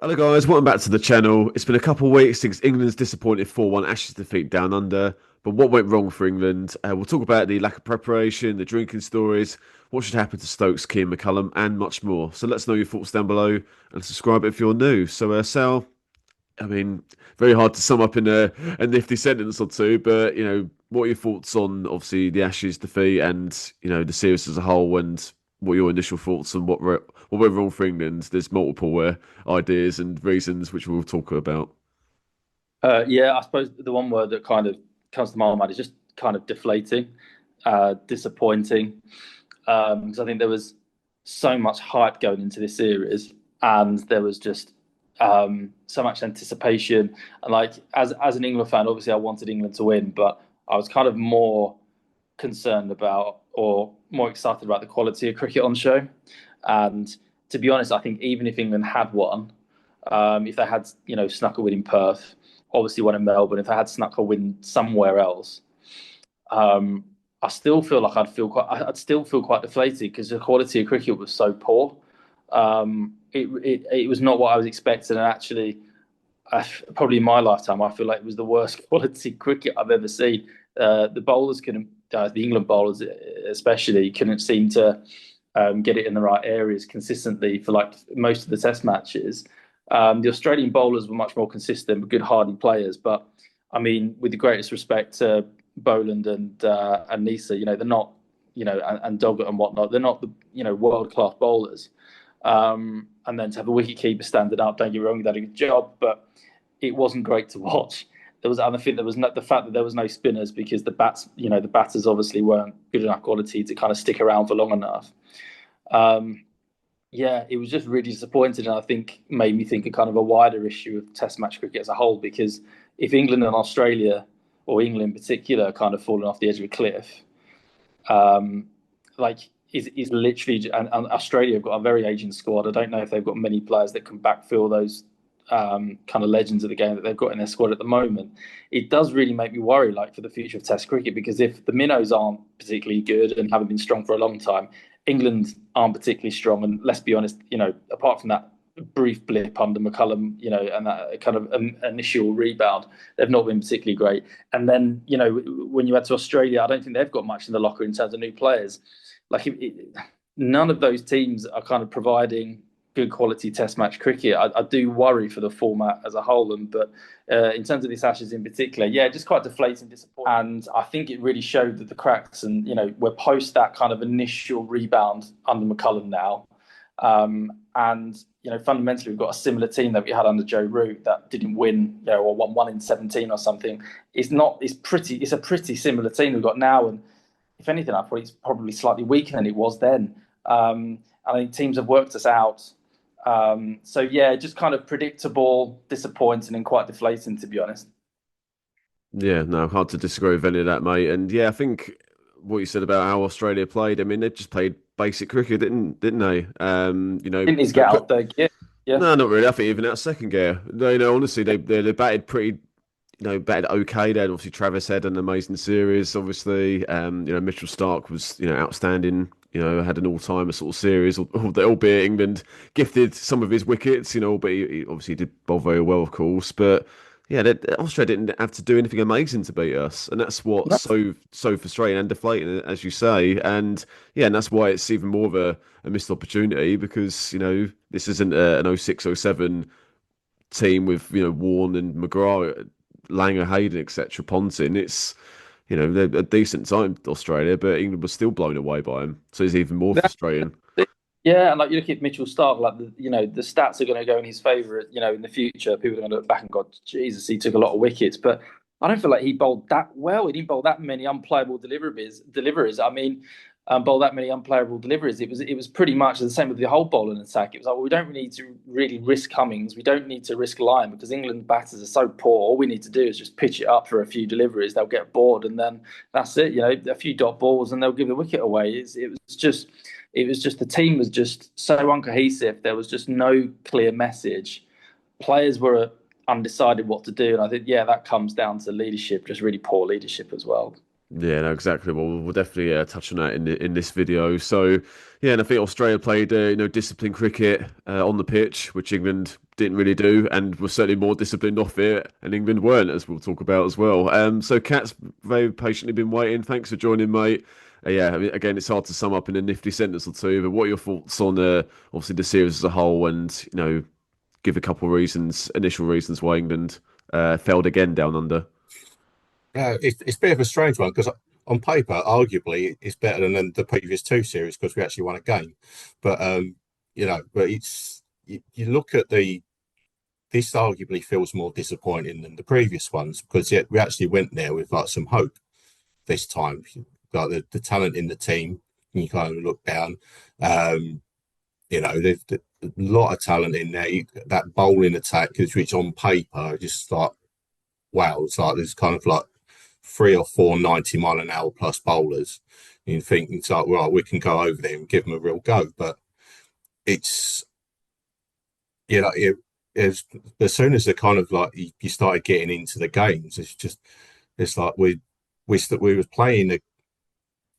Hello guys, welcome back to the channel. It's been a couple of weeks since England's disappointing 4-1 Ashes defeat down under, but what went wrong for England? We'll talk about the lack of preparation, the drinking stories, what should happen to Stokes, Keane, McCullum, and much more. So let's know your thoughts down below and subscribe if you're new. So Sal, I mean, very hard to sum up in a nifty sentence or two, but what are your thoughts on obviously the Ashes defeat and the series as a whole, and what are your initial thoughts on what went wrong for England? There's multiple ideas and reasons which we'll talk about. Yeah, I suppose the one word that kind of comes to my mind is just kind of deflating, disappointing. Because I think there was so much hype going into this series, and there was just so much anticipation. And like as an England fan, obviously I wanted England to win, but I was kind of more concerned about or more excited about the quality of cricket on show. And to be honest, I think even if England had won, if they had snuck a win in Perth, obviously won in Melbourne, if they had snuck a win somewhere else, I still feel like I'd still feel quite deflated because the quality of cricket was so poor. It was not what I was expecting, and actually, probably in my lifetime, I feel like it was the worst quality cricket I've ever seen. The bowlers couldn't, the England bowlers especially, couldn't seem to get it in the right areas consistently for like most of the Test matches. The Australian bowlers were much more consistent, good hardy players. But I mean, with the greatest respect to Boland and Nisa, they're not, and Doggett and whatnot, they're not the world class bowlers. And then to have a wicket keeper standing up, don't get me wrong, he did a good job, but it wasn't great to watch. I think there was not the fact that there was no spinners because the batters obviously weren't good enough quality to kind of stick around for long enough. Yeah, it was just really disappointing, and I think made me think of kind of a wider issue of Test match cricket as a whole. Because if England and Australia, or England in particular, kind of falling off the edge of a cliff, like is literally, and Australia have got a very aging squad. I don't know if they've got many players that can backfill those kind of legends of the game that they've got in their squad at the moment. It does really make me worry, like for the future of Test cricket, because if the minnows aren't particularly good and haven't been strong for a long time, England aren't particularly strong. And let's be honest, apart from that brief blip under McCullum, and that kind of initial rebound, they've not been particularly great. And then, when you add to Australia, I don't think they've got much in the locker in terms of new players. Like none of those teams are kind of providing good quality Test match cricket. I do worry for the format as a whole, but in terms of this Ashes in particular, yeah, just quite deflating, disappointing. And I think it really showed that the cracks, and we're post that kind of initial rebound under McCullum now. And fundamentally, we've got a similar team that we had under Joe Root that didn't win, or won 1 in 17 or something. It's a pretty similar team we've got now, and if anything, I thought it's probably slightly weaker than it was then. I think teams have worked us out. So yeah, just kind of predictable, disappointing, and quite deflating, to be honest. Yeah, no, hard to disagree with any of that, mate. And yeah, I think what you said about how Australia played, I mean, they just played basic cricket, didn't they? Didn't he get out there? Yeah, yeah. No, not really. I think even out second gear, honestly, they batted pretty, batted okay. They had obviously Travis had an amazing series. Obviously, Mitchell Stark was, outstanding. Had an all-timer sort of series, albeit England gifted some of his wickets. But he obviously did bowl very well, of course. But yeah, Australia didn't have to do anything amazing to beat us, and that's what's so frustrating and deflating, as you say. And yeah, and that's why it's even more of a missed opportunity because this isn't an 06, 07 team with Warne and McGrath, Langer, Hayden, etc. Ponting. It's they're a decent time, Australia, but England was still blown away by them. So it's even more frustrating. Yeah, and like you look at Mitchell Stark, like the stats are going to go in his favour. In the future, people are going to look back and go, "Jesus, he took a lot of wickets." But I don't feel like he bowled that well. He didn't bowl that many unplayable deliveries. I mean, bowl that many unplayable deliveries. It was pretty much the same with the whole bowling attack. It was like, well, we don't need to really risk Cummings. We don't need to risk Lyon because England batters are so poor. All we need to do is just pitch it up for a few deliveries. They'll get bored, and then that's it. A few dot balls, and they'll give the wicket away. It was just the team was just so uncohesive. There was just no clear message. Players were undecided what to do, and I think that comes down to leadership, just really poor leadership as well. Yeah, no, exactly. Well, we'll definitely touch on that in this video. So, yeah, and I think Australia played disciplined cricket on the pitch, which England didn't really do, and were certainly more disciplined off it, and England weren't, as we'll talk about as well. So Cat's very patiently been waiting. Thanks for joining, mate. Yeah, I mean, again, it's hard to sum up in a nifty sentence or two, but what are your thoughts on obviously the series as a whole, and give a couple of reasons, initial reasons why England failed again down under? It's a bit of a strange one because on paper, arguably, it's better than the previous two series because we actually won a game. But but you look at this arguably feels more disappointing than the previous ones because yet we actually went there with like some hope this time. Like the talent in the team, you kind of look down. There's a lot of talent in there. That bowling attack, which on paper just like wow, it's like there's kind of like three or four 90-mile-an-hour plus bowlers. You think it's like, well, we can go over there and give them a real go. But it's, it's as soon as the kind of like you started getting into the games, it's like we were playing,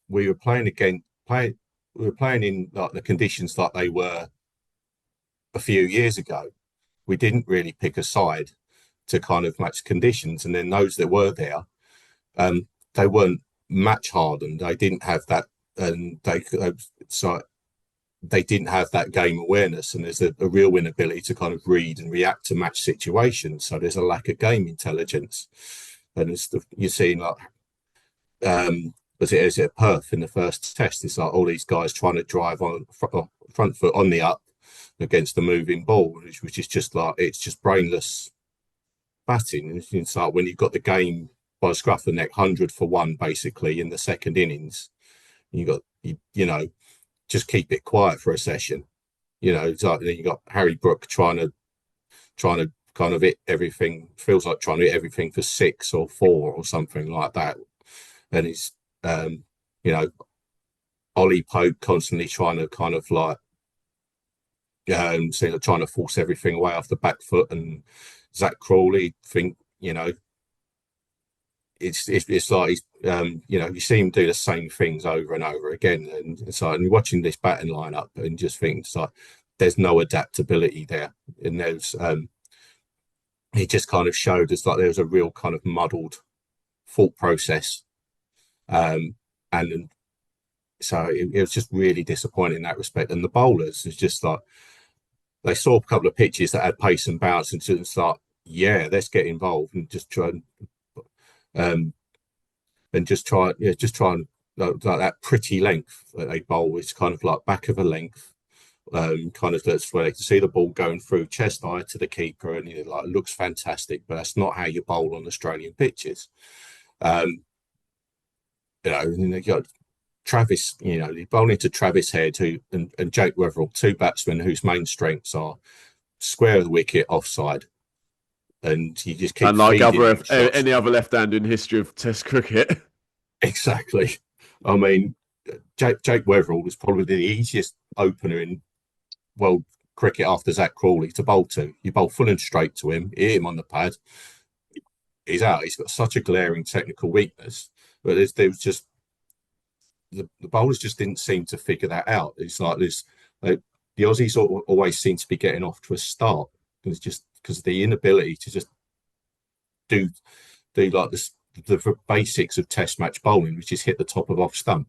we were playing again, we were playing in like the conditions like they were a few years ago. We didn't really pick a side to kind of match conditions. And then those that were there, they weren't match hardened. They didn't have that, and so they didn't have that game awareness. And there's a real inability to kind of read and react to match situations. So there's a lack of game intelligence. And you're seeing like, was it Perth in the first test? It's like all these guys trying to drive on front foot on the up against the moving ball, which is just like it's just brainless batting. And it's like when you've got the game by the scruff of the neck, 100 for one, basically in the second innings, just keep it quiet for a session. It's like you got Harry Brook trying to kind of hit everything. Feels like trying to hit everything for 6 or 4 or something like that. And it's Ollie Pope constantly trying to kind of like trying to force everything away off the back foot, and Zach Crawley it's like you see him do the same things over and over again, and it's like and watching this batting lineup and just think it's like there's no adaptability there, and it just kind of showed us like there was a real kind of muddled thought process, and so it was just really disappointing in that respect. And the bowlers is just like they saw a couple of pitches that had pace and bounce, and just like let's get involved and just try and just try and like that pretty length that they bowl is kind of like back of a length, kind of that's where they can see the ball going through chest high to the keeper, and it like looks fantastic, but that's not how you bowl on Australian pitches. And they got Travis, they bowl into Travis Head and Jake Weatherall, two batsmen whose main strengths are square of the wicket, offside, and you just keep And like feeding any other left-hander in history of Test cricket. Exactly. I mean, Jake Weatherall was probably the easiest opener in world cricket after Zach Crawley to bowl to. You bowl full and straight to him, hit him on the pad, he's out. He's got such a glaring technical weakness, but there was just the bowlers just didn't seem to figure that out. It's like this, like the Aussies always seem to be getting off to a start. It's just because of the inability to just do like this, the basics of Test match bowling, which is hit the top of off stump.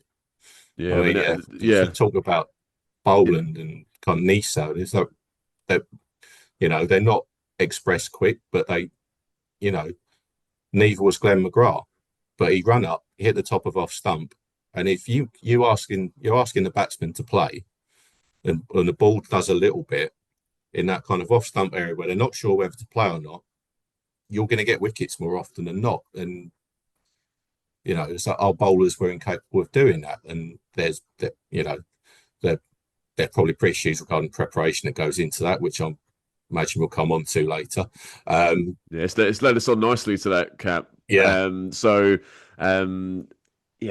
Yeah, If you talk about Boland and Nisa, it's like they're not express quick, but neither was Glenn McGrath, but he ran up, hit the top of off stump, and if you're asking the batsman to play, and the ball does a little bit in that kind of off stump area where they're not sure whether to play or not, you're going to get wickets more often than not. And it's like our bowlers were incapable of doing that, and there are probably pre-issues regarding preparation that goes into that, which I'm imagine we'll come on to later. It's led us on nicely to that, Cap. Yeah.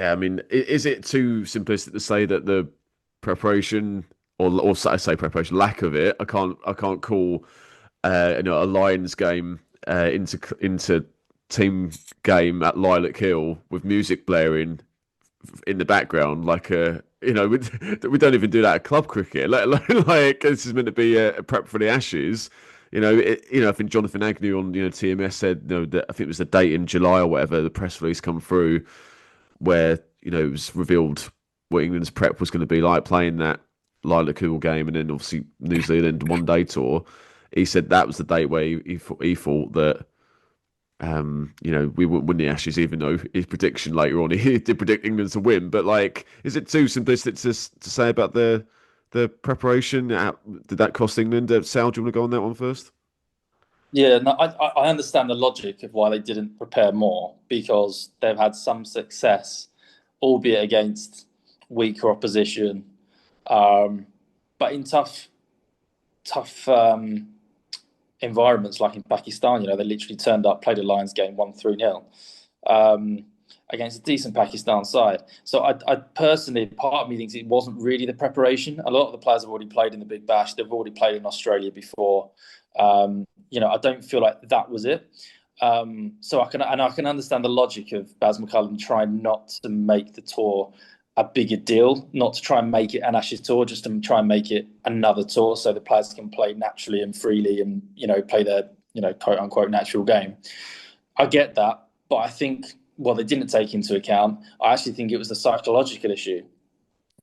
I mean, is it too simplistic to say that the preparation, or I say preparation, lack of it, I can't call a Lions game into team game at Lilac Hill with music blaring in the background like we don't even do that at club cricket, let alone like this is meant to be a prep for the Ashes. I think Jonathan Agnew on TMS said that I think it was the date in July or whatever the press release come through where it was revealed what England's prep was going to be like playing that Lila Cool game and then obviously New Zealand one day tour. He said that was the date where he thought that we wouldn't win the Ashes, even though his prediction later on he did predict England to win. But like, is it too simplistic to say about the preparation? Did that cost England? Sal, do you want to go on that one first? Yeah, no, I understand the logic of why they didn't prepare more because they've had some success, albeit against weaker opposition. But in tough environments like in Pakistan, they literally turned up, played a Lions game, won 3-0 against a decent Pakistan side. So I personally, part of me thinks it wasn't really the preparation. A lot of the players have already played in the Big Bash. They've already played in Australia before. I don't feel like that was it. So I can understand the logic of Baz McCullum trying not to make the tour a bigger deal, not to try and make it an Ashes tour, just to try and make it another tour so the players can play naturally and freely and, play their, quote unquote natural game. I get that, but I think what they didn't take into account, I actually think it was the psychological issue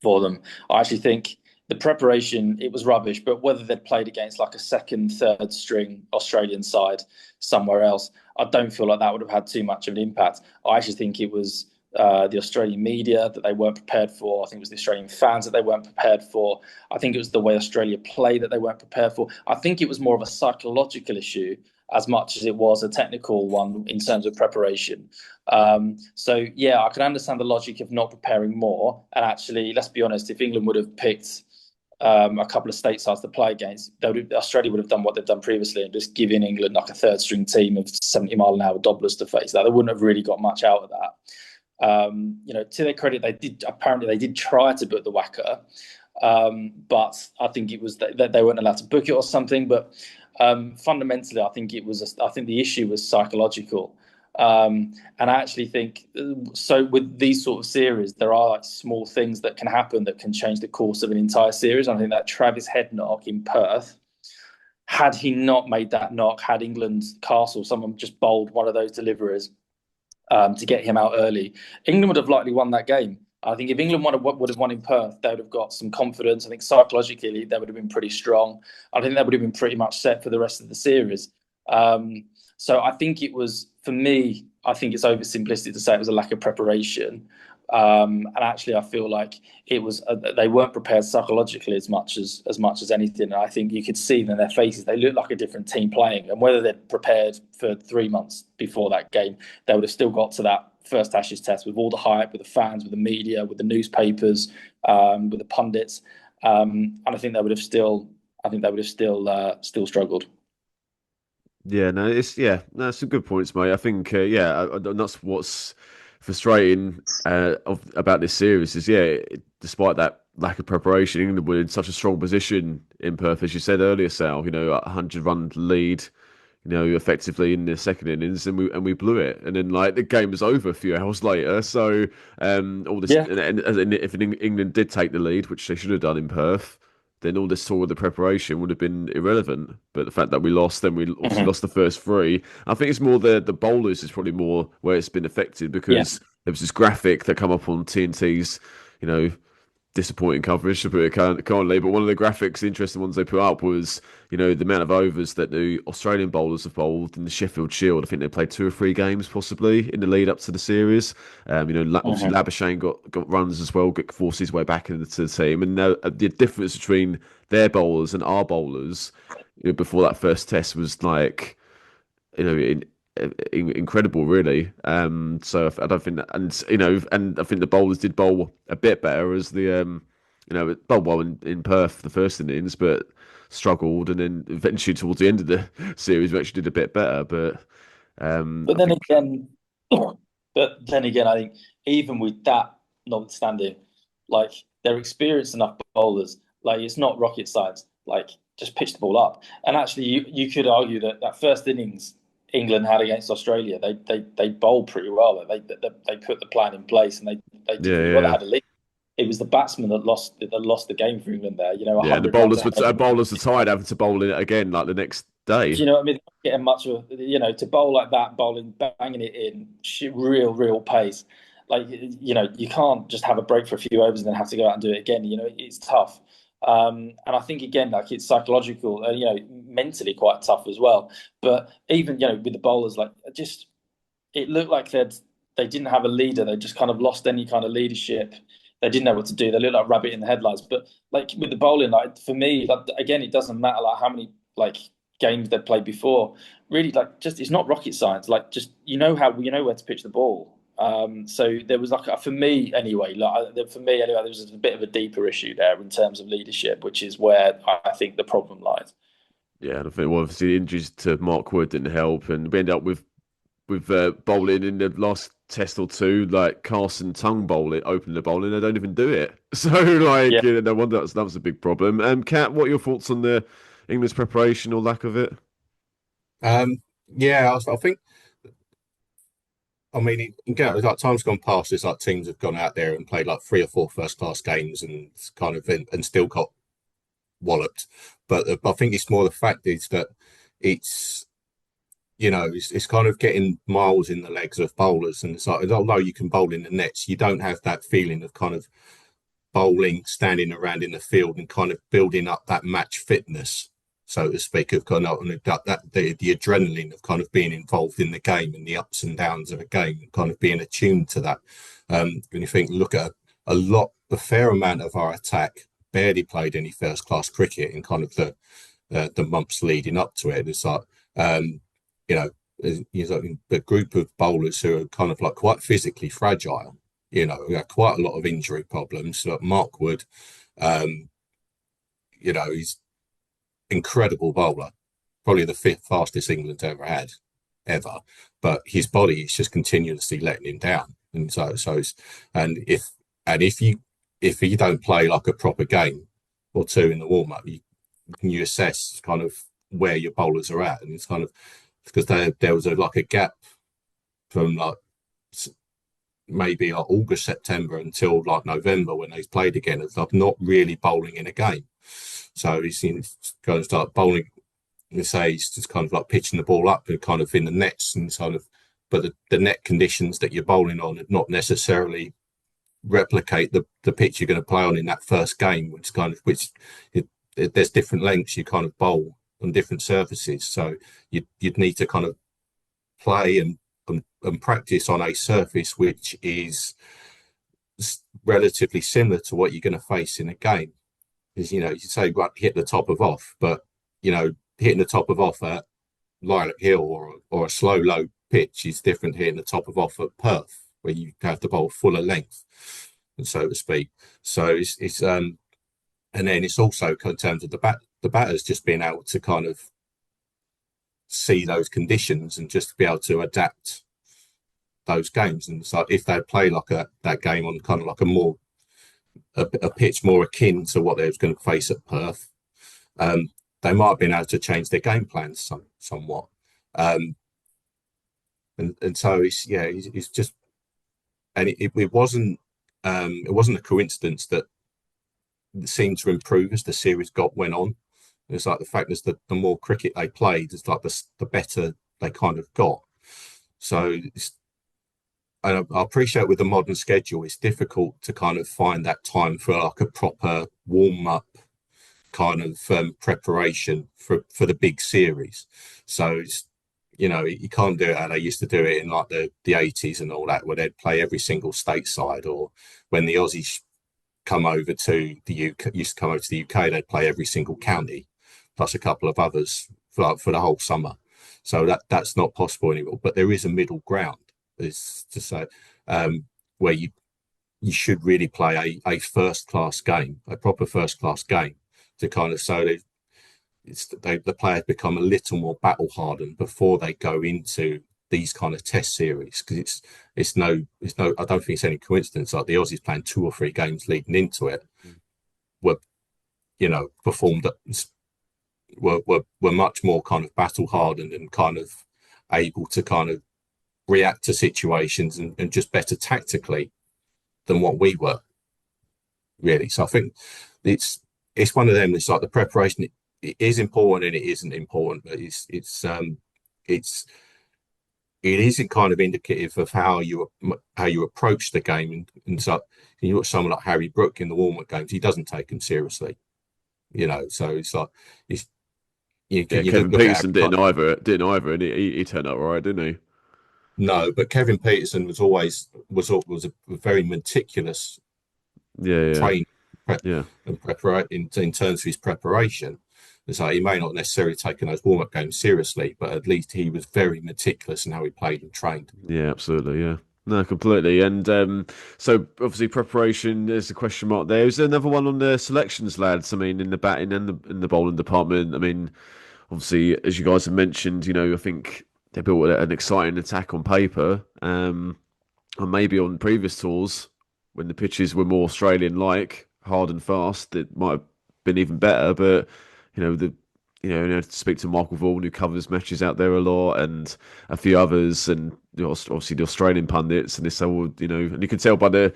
for them. I actually think the preparation, it was rubbish, but whether they'd played against like a second, third string Australian side somewhere else, I don't feel like that would have had too much of an impact. I actually think it was the Australian media that they weren't prepared for. I think it was the Australian fans that they weren't prepared for. I think it was the way Australia played that they weren't prepared for. I think it was more of a psychological issue as much as it was a technical one in terms of preparation. So, yeah, I can understand the logic of not preparing more. And actually, let's be honest, if England would have picked a couple of state sides to play against, Australia would have done what they've done previously and just given England like a third string team of 70 mile an hour dobblers to face that. They wouldn't have really got much out of that. To their credit, they did try to book the Wacker, but I think it was that they weren't allowed to book it or something. But fundamentally, I think the issue was psychological. And I actually think so with these sort of series, there are like small things that can happen that can change the course of an entire series. And I think that Travis head knock in Perth, had he not made that knock, had England Castle, someone just bowled one of those deliveries to get him out early, England would have likely won that game. I think if England would have won in Perth, they would have got some confidence. I think psychologically they would have been pretty strong. I think they would have been pretty much set for the rest of the series. So I think it was, for me, I think it's oversimplistic to say it was a lack of preparation. And actually, I feel like it was they weren't prepared psychologically as much as anything. And I think you could see in their faces they looked like a different team playing. And whether they'd prepared for 3 months before that game, they would have still got to that first Ashes test with all the hype, with the fans, with the media, with the newspapers, with the pundits. And I think they would have still struggled. Yeah, no, no, some good points, mate. I think, that's what's frustrating about this series is, despite that lack of preparation, England were in such a strong position in Perth, as you said earlier, Sal. A 100-run lead, effectively in the second innings, and we blew it, and then like the game was over a few hours later. So, all this, Yeah. and if England did take the lead, which they should have done in Perth, then all this tour of the preparation would have been irrelevant. But the fact that we lost, then we obviously lost the first three. I think it's more the bowlers is probably more where it's been affected because there was this graphic that come up on TNT's, disappointing coverage to put it kindly. But one of the graphics, the interesting ones they put up was, the amount of overs that the Australian bowlers have bowled in the Sheffield Shield. I think they played 2 or 3 games possibly in the lead up to the series. Obviously Labuschagne got runs as well, forced his way back into the team. And the difference between their bowlers and our bowlers, before that first test was like, incredible, really. So I don't think that, and I think the bowlers did bowl a bit better as the bowled well in Perth the first innings, but struggled, and then eventually towards the end of the series, we actually did a bit better. But But then again, I think even with that notwithstanding, like they're experienced enough bowlers. Like it's not rocket science. Like just pitch the ball up. And actually, you could argue that first innings England had against Australia, they bowled pretty well. They put the plan in place and they did really well. They had a lead. it was the batsmen that lost the game for England there. You know, Yeah, and the 100 runs bowlers were tired having to bowl in it again like the next do day. you know what I mean? Getting much of, to bowl like that, bowling, banging it in, real pace. Like, you can't just have a break for a few overs and then have to go out and do it again. You know, it's tough. And I think again, like it's psychological, mentally quite tough as well. But even, with the bowlers, like just it looked like they didn't have a leader. They just kind of lost any kind of leadership. They didn't know what to do. They looked like rabbit in the headlights. But like with the bowling, like for me, like again, it doesn't matter like how many like games they've played before. Really, like just it's not rocket science. Like just where to pitch the ball. So there was like for me anyway. There was a bit of a deeper issue there in terms of leadership, which is where I think the problem lies. Yeah, and I think well, obviously the injuries to Mark Wood didn't help, and we ended up with bowling in the last test or two, like Carson Tongue bowling, opening the bowling, they don't even do it. So like, Yeah. no wonder that was a big problem. Kat, what are your thoughts on the England's preparation or lack of it? Yeah, I think. I mean, like time's gone past. It's like teams have gone out there and played like 3 or 4 first-class games and kind of and still got walloped. But I think it's more the fact is that it's it's kind of getting miles in the legs of bowlers, and it's like although you can bowl in the nets, you don't have that feeling of kind of bowling, standing around in the field and kind of building up that match fitness, so to speak, of kind of the adrenaline of kind of being involved in the game and the ups and downs of a game, kind of being attuned to that. When you look at a fair amount of our attack barely played any first class cricket in kind of the months leading up to it. It's like you know, there's like a group of bowlers who are kind of like quite physically fragile. We have quite a lot of injury problems. Like Mark Wood, he's incredible bowler, probably the 5th fastest England's ever had, ever. But his body is just continuously letting him down, and if you don't play like a proper game or two in the warm up, you assess kind of where your bowlers are at, and it's kind of because there was like a gap from like maybe like August, September until like November when they played again. It's like not really bowling in a game. So he's going to start bowling. He's just kind of like pitching the ball up and kind of in the nets and sort of, but the net conditions that you're bowling on are not necessarily replicate the pitch you're going to play on in that first game, there's different lengths you kind of bowl on different surfaces. So you'd need to kind of play and practice on a surface which is relatively similar to what you're going to face in a game. Because you say right, hit the top of off, but hitting the top of off at Lilac Hill or a slow low pitch is different hitting the top of off at Perth, where you have the ball fuller length, so to speak. So it's and then it's also in terms of the batters just being able to kind of see those conditions and just be able to adapt those games. And so if they play like that game on kind of like a pitch more akin to what they was going to face at Perth, they might have been able to change their game plans somewhat. And so it's just, and it wasn't a coincidence that it seemed to improve as the series went on. It's like the fact is that the more cricket they played, it's like the better they kind of got. So I appreciate with the modern schedule, it's difficult to kind of find that time for like a proper warm up kind of preparation for the big series. So you can't do it how they used to do it in like the 80s and all that, where they'd play every single stateside, or when the Aussies come over to the UK, used to come over to the UK, they'd play every single county plus a couple of others for the whole summer. So that's not possible anymore. But there is a middle ground, is to say, where you should really play a first class game, a proper first class game, to kind of the players become a little more battle hardened before they go into these kind of test series, because it's no I don't think it's any coincidence like the Aussies playing 2 or 3 games leading into it were performed were much more kind of battle hardened and kind of able to kind of react to situations and just better tactically than what we were. really. So I think it's one of them. It's like the preparation. It is important and it isn't important, but it's it isn't kind of indicative of how you approach the game. And so you look at someone like Harry Brook in the warm-up games, he doesn't take them seriously, you know. So it's like it's Yeah, you Kevin look at Peterson didn't either, and he turned out all right, didn't he? no, but Kevin Peterson was a very meticulous Yeah, yeah, train prep yeah. and prepare in terms of his preparation. So he may not necessarily taken those warm-up games seriously, but at least he was very meticulous in how he played and trained. Yeah, absolutely. Yeah. No, completely. And so obviously preparation, there's a question mark there. Is there another one on the selections, lads? I mean, in the batting and the bowling department. I mean, obviously, as you guys have mentioned, I think they built an exciting attack on paper. And maybe on previous tours, when the pitches were more Australian-like, hard and fast, it might have been even better. But you know, the to speak to Michael Vaughan, who covers matches out there a lot, and a few others, and obviously the Australian pundits, and they say, well, and you can tell by the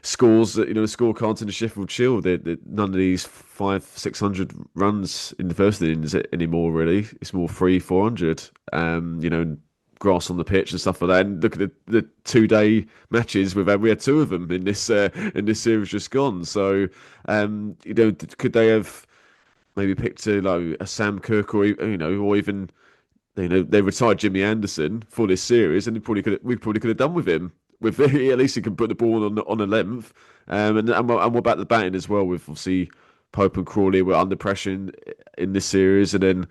scores that the scorecards in the Sheffield Shield, that none of these 500-600 runs in the first innings anymore. Really, it's more 300-400. Grass on the pitch and stuff like that. And look at the 2 day matches we've had. We had two of them in this series just gone. So, could they have maybe picked a Sam Kirk, or or even they retired Jimmy Anderson for this series, and we probably could have done with him. With at least he can put the ball on a length. And what about the batting as well? With obviously Pope and Crawley were under pressure in this series, and then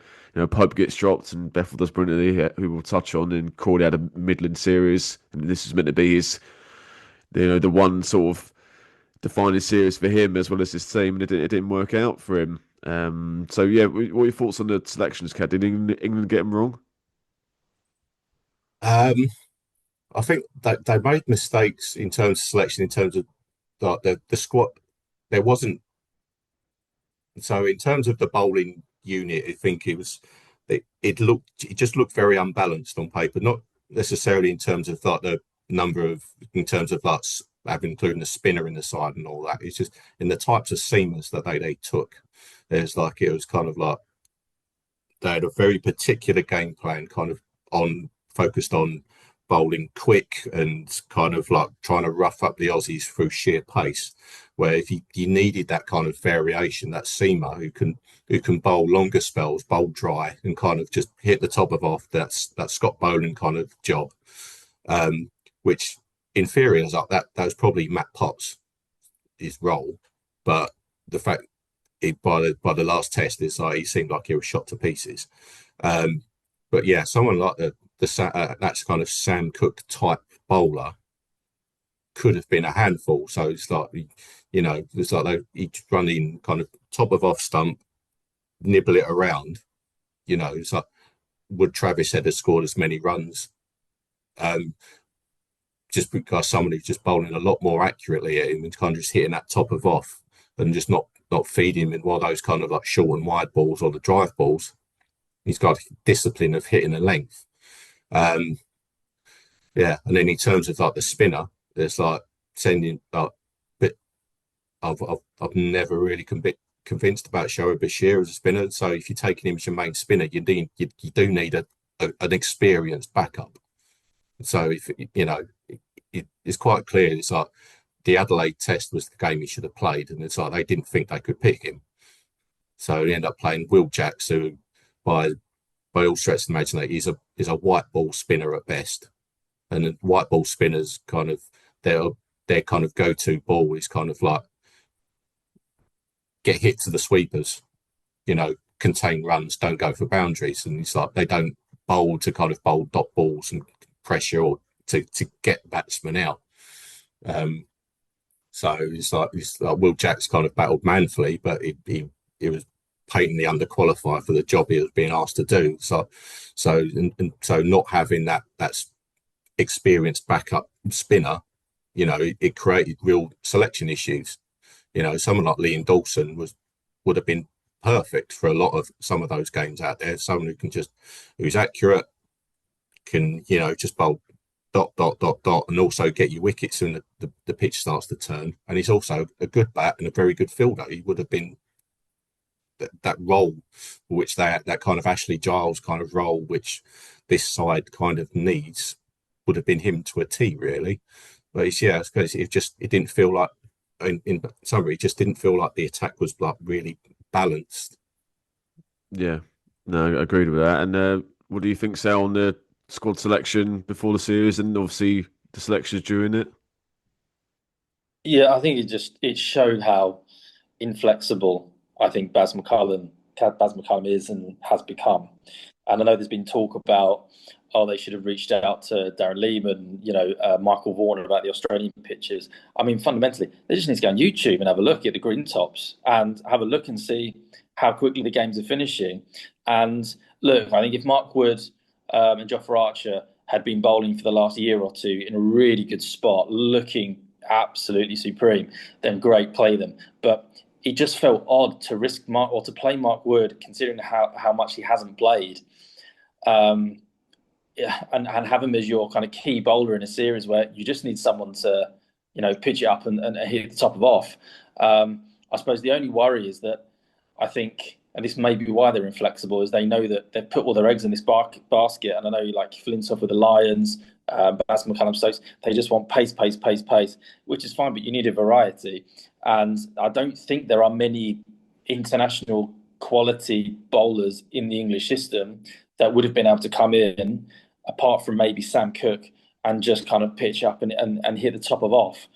Pope gets dropped and Bethel does brilliantly, who we'll touch on. And Crawley had a Midland series, and this is meant to be his the one sort of defining series for him as well as his team, and it didn't work out for him. So yeah, what are your thoughts on the selections, Kat? Did England get them wrong? Um, I think that they made mistakes in terms of selection, in terms of like the squad. There wasn't so in terms of the bowling unit. I think it just looked very unbalanced on paper, not necessarily in terms of like the number of in terms of like having including a spinner in the side and all that. It's just in the types of seamers that they took. There's like it was kind of like they had a very particular game plan, kind of focused on bowling quick and kind of like trying to rough up the Aussies through sheer pace. Where if you needed that kind of variation, that seamer who can bowl longer spells, bowl dry, and kind of just hit the top of off that Scott Boland kind of job, which in theory is like that was probably Matt Potts' his role, but the fact by the last test is like he seemed like he was shot to pieces. But yeah, someone like that's kind of Sam Cook type bowler could have been a handful. So it's like it's like he'd run in kind of top of off stump, nibble it around. It's like would Travis Head have scored as many runs? Just because someone who's just bowling a lot more accurately at him and kind of just hitting that top of off and just not feeding him in one of those kind of like short and wide balls or the drive balls. He's got discipline of hitting a length. Yeah, and then in terms of like the spinner, it's like sending like bit. I've never really convinced about Shoaib Bashir as a spinner. So if you're taking him as your main spinner, you do need an experienced backup. So if it's quite clear. It's like the Adelaide Test was the game he should have played, and it's like they didn't think they could pick him. So they end up playing Will Jacks, who by all stretch of the imagination is a white ball spinner at best. And the white ball spinners kind of their kind of go-to ball is kind of like get hit to the sweepers, contain runs, don't go for boundaries. And it's like they don't bowl to kind of bowl dot balls and pressure or to get batsmen out. So it's like Will Jacks kind of battled manfully, but he was patently underqualified for the job he was being asked to do. So not having that's experienced backup spinner, it created real selection issues. Someone like Liam Dawson would have been perfect for a lot of some of those games out there. Someone who's accurate, can just bowl and also get you wickets when the pitch starts to turn. And he's also a good bat and a very good fielder. He would have been that role, which that kind of Ashley Giles kind of role, which this side kind of needs, would have been him to a T, really. But it's because it didn't feel like in summary, it just didn't feel like the attack was like really balanced. Yeah, no, I agreed with that. And what do you think, Sal, on the squad selection before the series and obviously the selections during it? Yeah, I think it showed how inflexible I think Baz McCullum is and has become. And I know there's been talk about, oh, they should have reached out to Darren Lehman, Michael Vaughan about the Australian pitches. I mean, fundamentally, they just need to go on YouTube and have a look at the green tops and have a look and see how quickly the games are finishing. And look, I think if Mark Wood and Jofra Archer had been bowling for the last year or two in a really good spot, looking absolutely supreme, then great, play them. But it just felt odd to risk Mark or to play Mark Wood, considering how much he hasn't played, and have him as your kind of key bowler in a series where you just need someone to, pitch it up and hit the top of off. I suppose the only worry is that I think, and this may be why they're inflexible, is they know that they've put all their eggs in this basket. And I know, like Flintoff with the Lions, Baz McCullum Stokes, they just want pace, pace, pace, pace, which is fine, but you need a variety. And I don't think there are many international quality bowlers in the English system that would have been able to come in, apart from maybe Sam Cook, and just kind of pitch up and hit the top of off.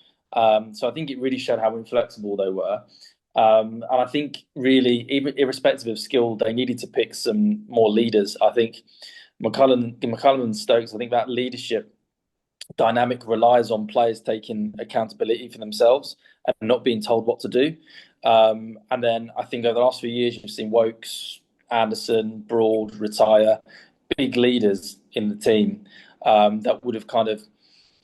So I think it really showed how inflexible they were. And I think really, even irrespective of skill, they needed to pick some more leaders. I think McCullum and Stokes, I think that leadership dynamic relies on players taking accountability for themselves and not being told what to do. And then I think over the last few years, you've seen Wokes, Anderson, Broad retire, big leaders in the team that would have kind of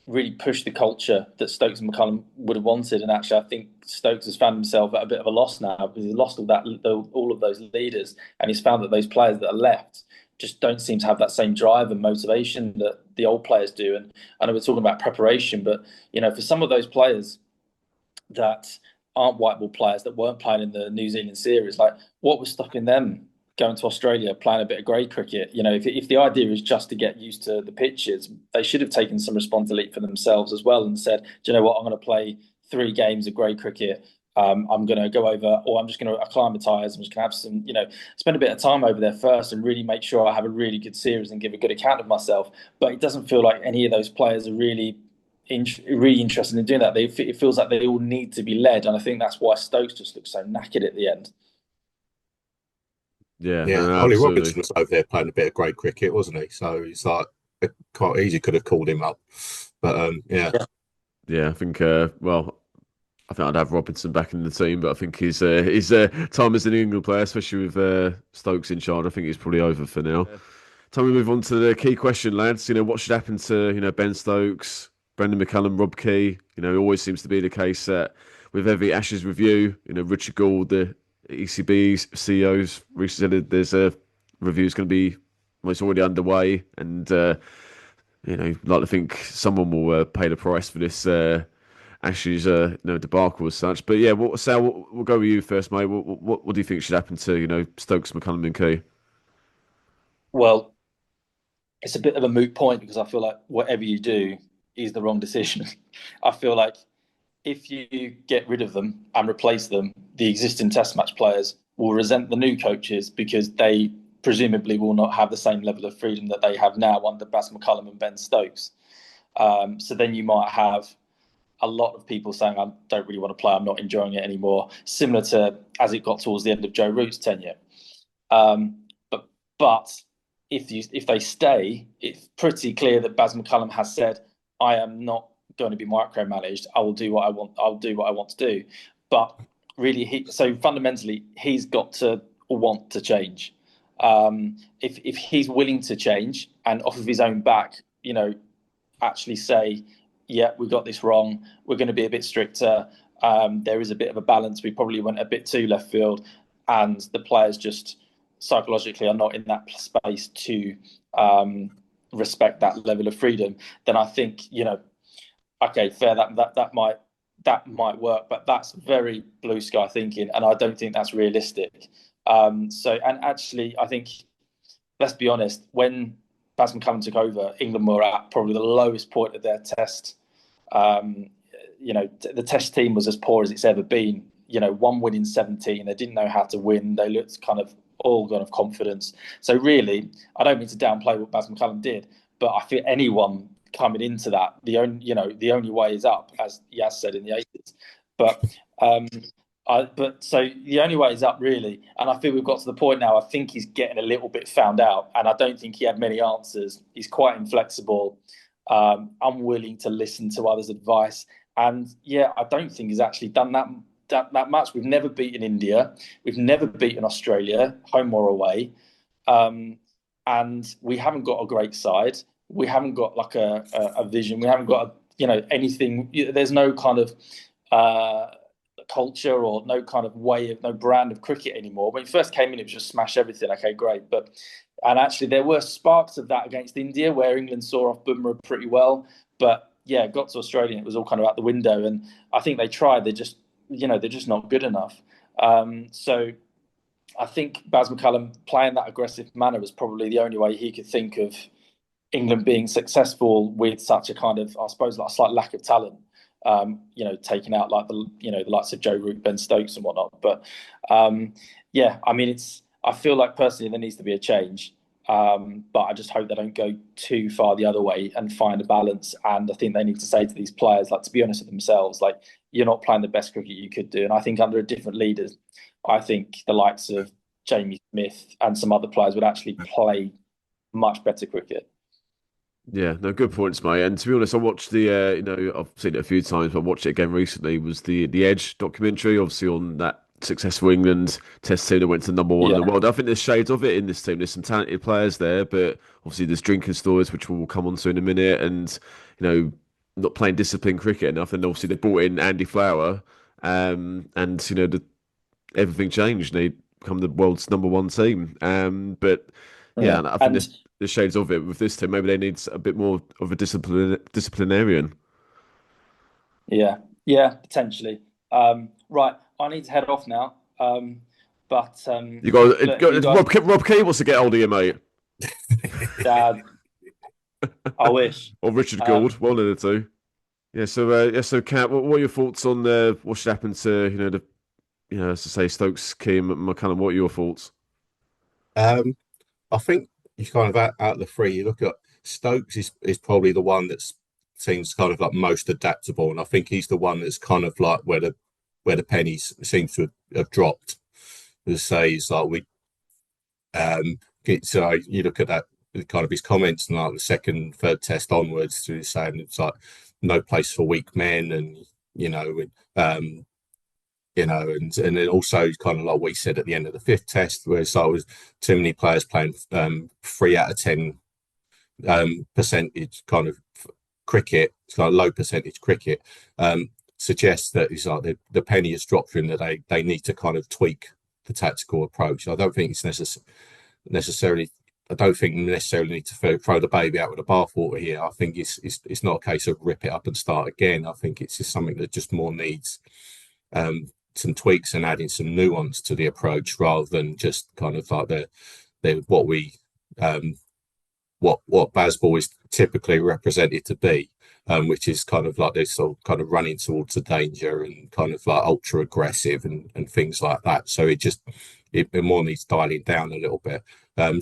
really pushed the culture that Stokes and McCullum would have wanted. And actually, I think Stokes has found himself at a bit of a loss now because he's lost all of those leaders, and he's found that those players that are left just don't seem to have that same drive and motivation that the old players do. And I know we're talking about preparation, but for some of those players that aren't white ball players that weren't playing in the New Zealand series, like what was stopping them going to Australia, playing a bit of grade cricket? If the idea is just to get used to the pitches, they should have taken some responsibility for themselves as well and said, do you know what, I'm going to play 3 games of grade cricket. I'm going to go over, or I'm just going to acclimatise. I'm just going to have some, spend a bit of time over there first and really make sure I have a really good series and give a good account of myself. But it doesn't feel like any of those players are really interested in doing that. It feels like they all need to be led. And I think that's why Stokes just looks so knackered at the end. Yeah, Yeah, no, Ollie absolutely. Robinson was over there playing a bit of great cricket, wasn't he? So it's like quite easy could have called him up, but yeah. Yeah, I think I think I'd have Robinson back in the team, but I think his time as an England player, especially with Stokes in charge, I think it's probably over for now. Yeah. Time we move on to the key question, lads. What should happen to Ben Stokes, Brendon McCullum, Rob Key? It always seems to be the case that with every Ashes review, Richard Gould, the ECB CEO's recently said there's a review is going to be, well, it's already underway, and like to think someone will pay the price for this. Ashes, debacle as such. But yeah, Sal, we'll go with you first, mate. What do you think should happen to Stokes, McCullum, and Key? Well, it's a bit of a moot point because I feel like whatever you do is the wrong decision. I feel like if you get rid of them and replace them, the existing Test match players will resent the new coaches because they presumably will not have the same level of freedom that they have now under Baz McCullum and Ben Stokes. So then you might have a lot of people saying, I don't really want to play, I'm not enjoying it anymore, similar to as it got towards the end of Joe Root's tenure. But if they stay, it's pretty clear that Baz McCullum has said, I am not going to be micromanaged. I will do what I want. I'll do what I want to do. But really, so fundamentally, he's got to want to change. If he's willing to change and off of his own back, actually say, yeah, we got this wrong. We're going to be a bit stricter. There is a bit of a balance. We probably went a bit too left field, and the players just psychologically are not in that space to respect that level of freedom, then I think, okay, fair, that might work, but that's very blue sky thinking, and I don't think that's realistic. And actually, I think, let's be honest, when Baz McCullum took over, England were at probably the lowest point of their test. The test team was as poor as it's ever been. 1 win in 17. They didn't know how to win. They looked kind of all gone of confidence. So really, I don't mean to downplay what Baz McCullum did, but I feel anyone coming into that, the only way is up, as Yaz said in the 80s. But so the only way is up, really. And I feel we've got to the point now, I think he's getting a little bit found out. And I don't think he had many answers. He's quite inflexible, unwilling to listen to others' advice. And yeah, I don't think he's actually done that much. We've never beaten India. We've never beaten Australia, home or away. And we haven't got a great side. We haven't got like a vision. We haven't got anything. There's no kind of culture or no kind of no brand of cricket anymore. When he first came in, it was just smash everything. Okay, great. And actually there were sparks of that against India, where England saw off Bumrah pretty well. But yeah, got to Australia and it was all kind of out the window. And I think they tried. They're just not good enough. So I think Baz McCullum playing that aggressive manner was probably the only way he could think of England being successful with such a kind of, I suppose, like a slight lack of talent. Taking out like the likes of Joe Root, Ben Stokes, and whatnot. But I feel like personally there needs to be a change. But I just hope they don't go too far the other way and find a balance. And I think they need to say to these players, like, to be honest with themselves, like, you're not playing the best cricket you could do. And I think under a different leader, I think the likes of Jamie Smith and some other players would actually play much better cricket. Yeah, no, good points, mate. And to be honest, I watched I've seen it a few times, but I watched it again recently. Was the Edge documentary, obviously on that successful England Test team that went to #1 in the world. I think there's shades of it in this team. There's some talented players there, but obviously there's drinking stories, which we'll come on to in a minute, and not playing disciplined cricket enough. And obviously they brought in Andy Flower, and everything changed. And they become the world's #1 team. But yeah, and I think there's shades of it with this team. Maybe they need a bit more of a disciplinarian. Yeah, potentially. Right, I need to head off now. You got Rob Key wants to get hold of you, mate. Dad, I wish. Or Richard Gould, one of the two. Yeah. So Kat, what are your thoughts on what should happen to as to say Stokes, Key, and McCullum? What are your thoughts? I think you kind of out of the three, you look at Stokes is probably the one that seems kind of like most adaptable, and I think he's the one that's kind of like where the pennies seem to have dropped. As say, it's like so you look at that kind of his comments and like the second, third test onwards, he's saying it's like no place for weak men, and and then also kind of like what he said at the end of the fifth test, where it's was too many players playing 3 out of 10 percentage kind of cricket, it's like low percentage cricket, suggests that it's like the penny has dropped for him, that they need to kind of tweak the tactical approach. I don't think it's necessarily. I don't think necessarily need to throw the baby out with the bathwater here. I think it's not a case of rip it up and start again. I think it's just something that just more needs some tweaks and adding some nuance to the approach, rather than just kind of like what Bazball is typically represented to be, which is kind of like this sort of kind of running towards the danger and kind of like ultra aggressive and things like that. So it more needs dialing down a little bit.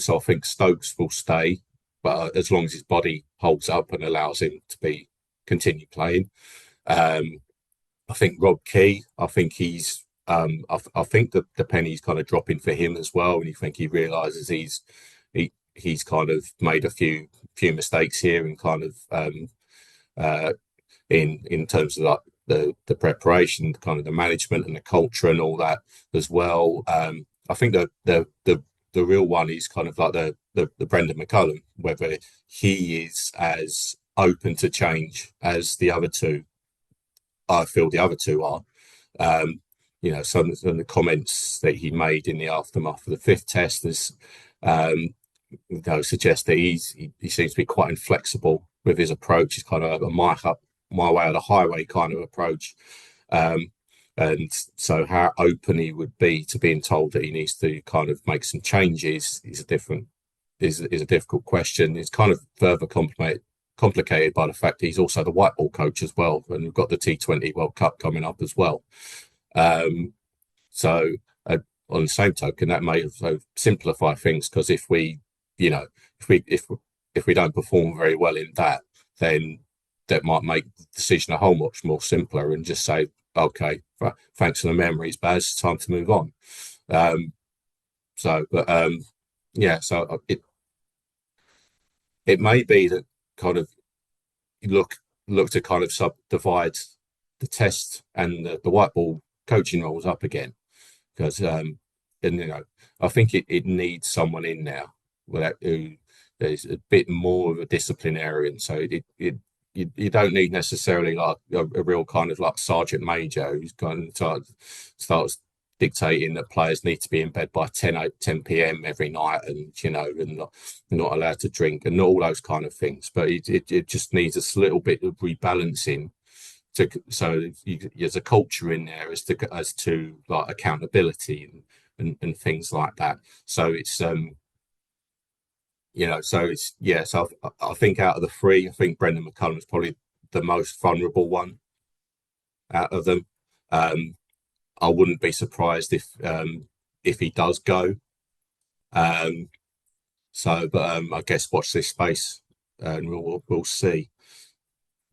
So I think Stokes will stay, but as long as his body holds up and allows him to continue playing. I think Rob Key, I think he's I think the penny's kind of dropping for him as well, and you think he realizes he's kind of made a few mistakes here, and kind of in terms of like the preparation, kind of the management and the culture and all that as well. I think the real one is kind of like the Brendon McCullum, whether he is as open to change as the other two. I feel the other two are. Some of the comments that he made in the aftermath of the fifth test is suggest that he seems to be quite inflexible with his approach. He's kind of a my way or the highway kind of approach. And so how open he would be to being told that he needs to kind of make some changes is a difficult question. It's kind of further complicated by the fact that he's also the white ball coach as well, and we've got the T20 World Cup coming up as well. So on the same token, that may also simplify things, because if we don't perform very well in that, then that might make the decision a whole much more simpler, and just say, okay, thanks for the memories, Baz, it's time to move on. So it may be that kind of look to kind of subdivide the test and the white ball coaching roles up again, because I think it needs someone in there who is a bit more of a disciplinarian. So you don't need necessarily like a real kind of like sergeant major who's going to starts dictating that players need to be in bed by 10 p.m. every night, and not allowed to drink and all those kind of things. But it just needs a little bit of rebalancing there's a culture in there as to like accountability and things like that. So it's so I think out of the three, I think Brendon McCullum is probably the most vulnerable one out of them. I wouldn't be surprised if he does go. I guess watch this space and we'll see.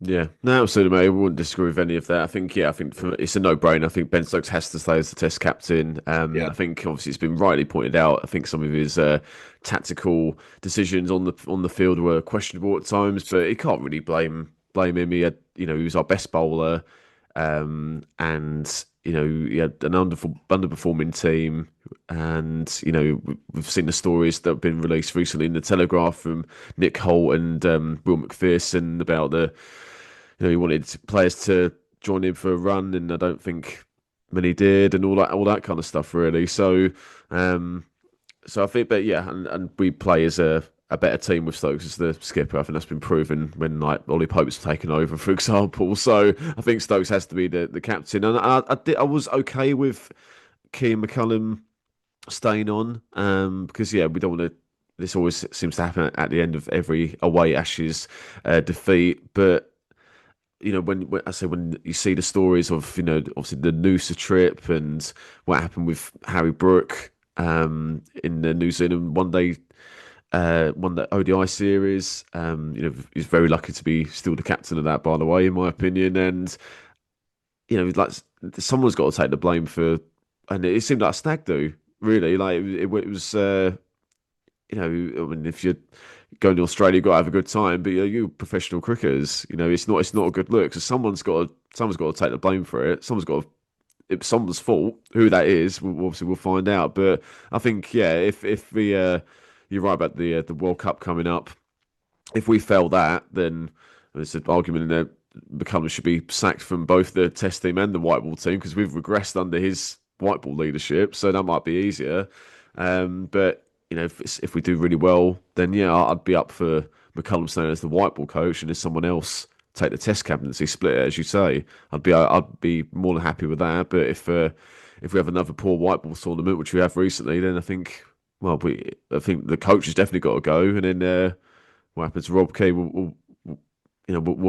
Yeah, no, absolutely, mate. I wouldn't disagree with any of that. I think it's a no-brainer. I think Ben Stokes has to stay as the Test captain. I think obviously it's been rightly pointed out. I think some of his tactical decisions on the field were questionable at times, but he can't really blame him. He had, he was our best bowler, and he had an underperforming team, and we've seen the stories that have been released recently in the Telegraph from Nick Holt and Will McPherson about he wanted players to join in for a run, and I don't think many did, and all that kind of stuff, really. So, I think, but yeah, and we play as a better team with Stokes as the skipper. I think that's been proven when like Ollie Pope's taken over, for example. So I think Stokes has to be the captain, and I was okay with Keane McCullum staying on, because we don't want to. This always seems to happen at the end of every away Ashes defeat, but when you see the stories of obviously the Noosa trip and what happened with Harry Brook in the New Zealand one day ODI series, he's very lucky to be still the captain of that, by the way, in my opinion. And like someone's got to take the blame for, and it seemed like a stag do, really. Like it was. I mean, if you're going to Australia, you've got to have a good time. But you professional cricketers, it's not a good look. So someone's got to take the blame for it. It's someone's fault. Who that is, we'll find out. But I think, if you're right about the World Cup coming up, if we fail that, then there's an argument in there. McCullum should be sacked from both the Test team and the white ball team, because we've regressed under his white ball leadership. So that might be easier. But if we do really well, then I'd be up for McCullum staying as the white ball coach, and if someone else take the Test captaincy, split it, as you say, I'd be more than happy with that. But if we have another poor white ball tournament, which we have recently, then I think the coach has definitely got to go, and then what happens to Rob Key, we'll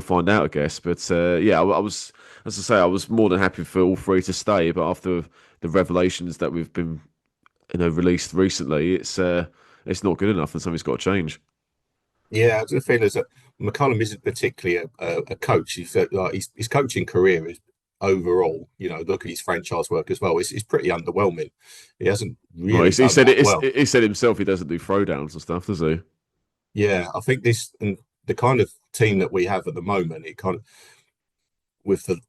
find out, I guess. But I was, as I say, I was more than happy for all three to stay, but after the revelations that we've been released recently, it's not good enough, and something's got to change. Yeah, the thing is that McCullum isn't particularly a coach. His coaching career is overall, look at his franchise work as well. It's pretty underwhelming. He hasn't really. He said he said himself he doesn't do throwdowns and stuff, does he? Yeah, I think this and the kind of team that we have at the moment, it kind of with the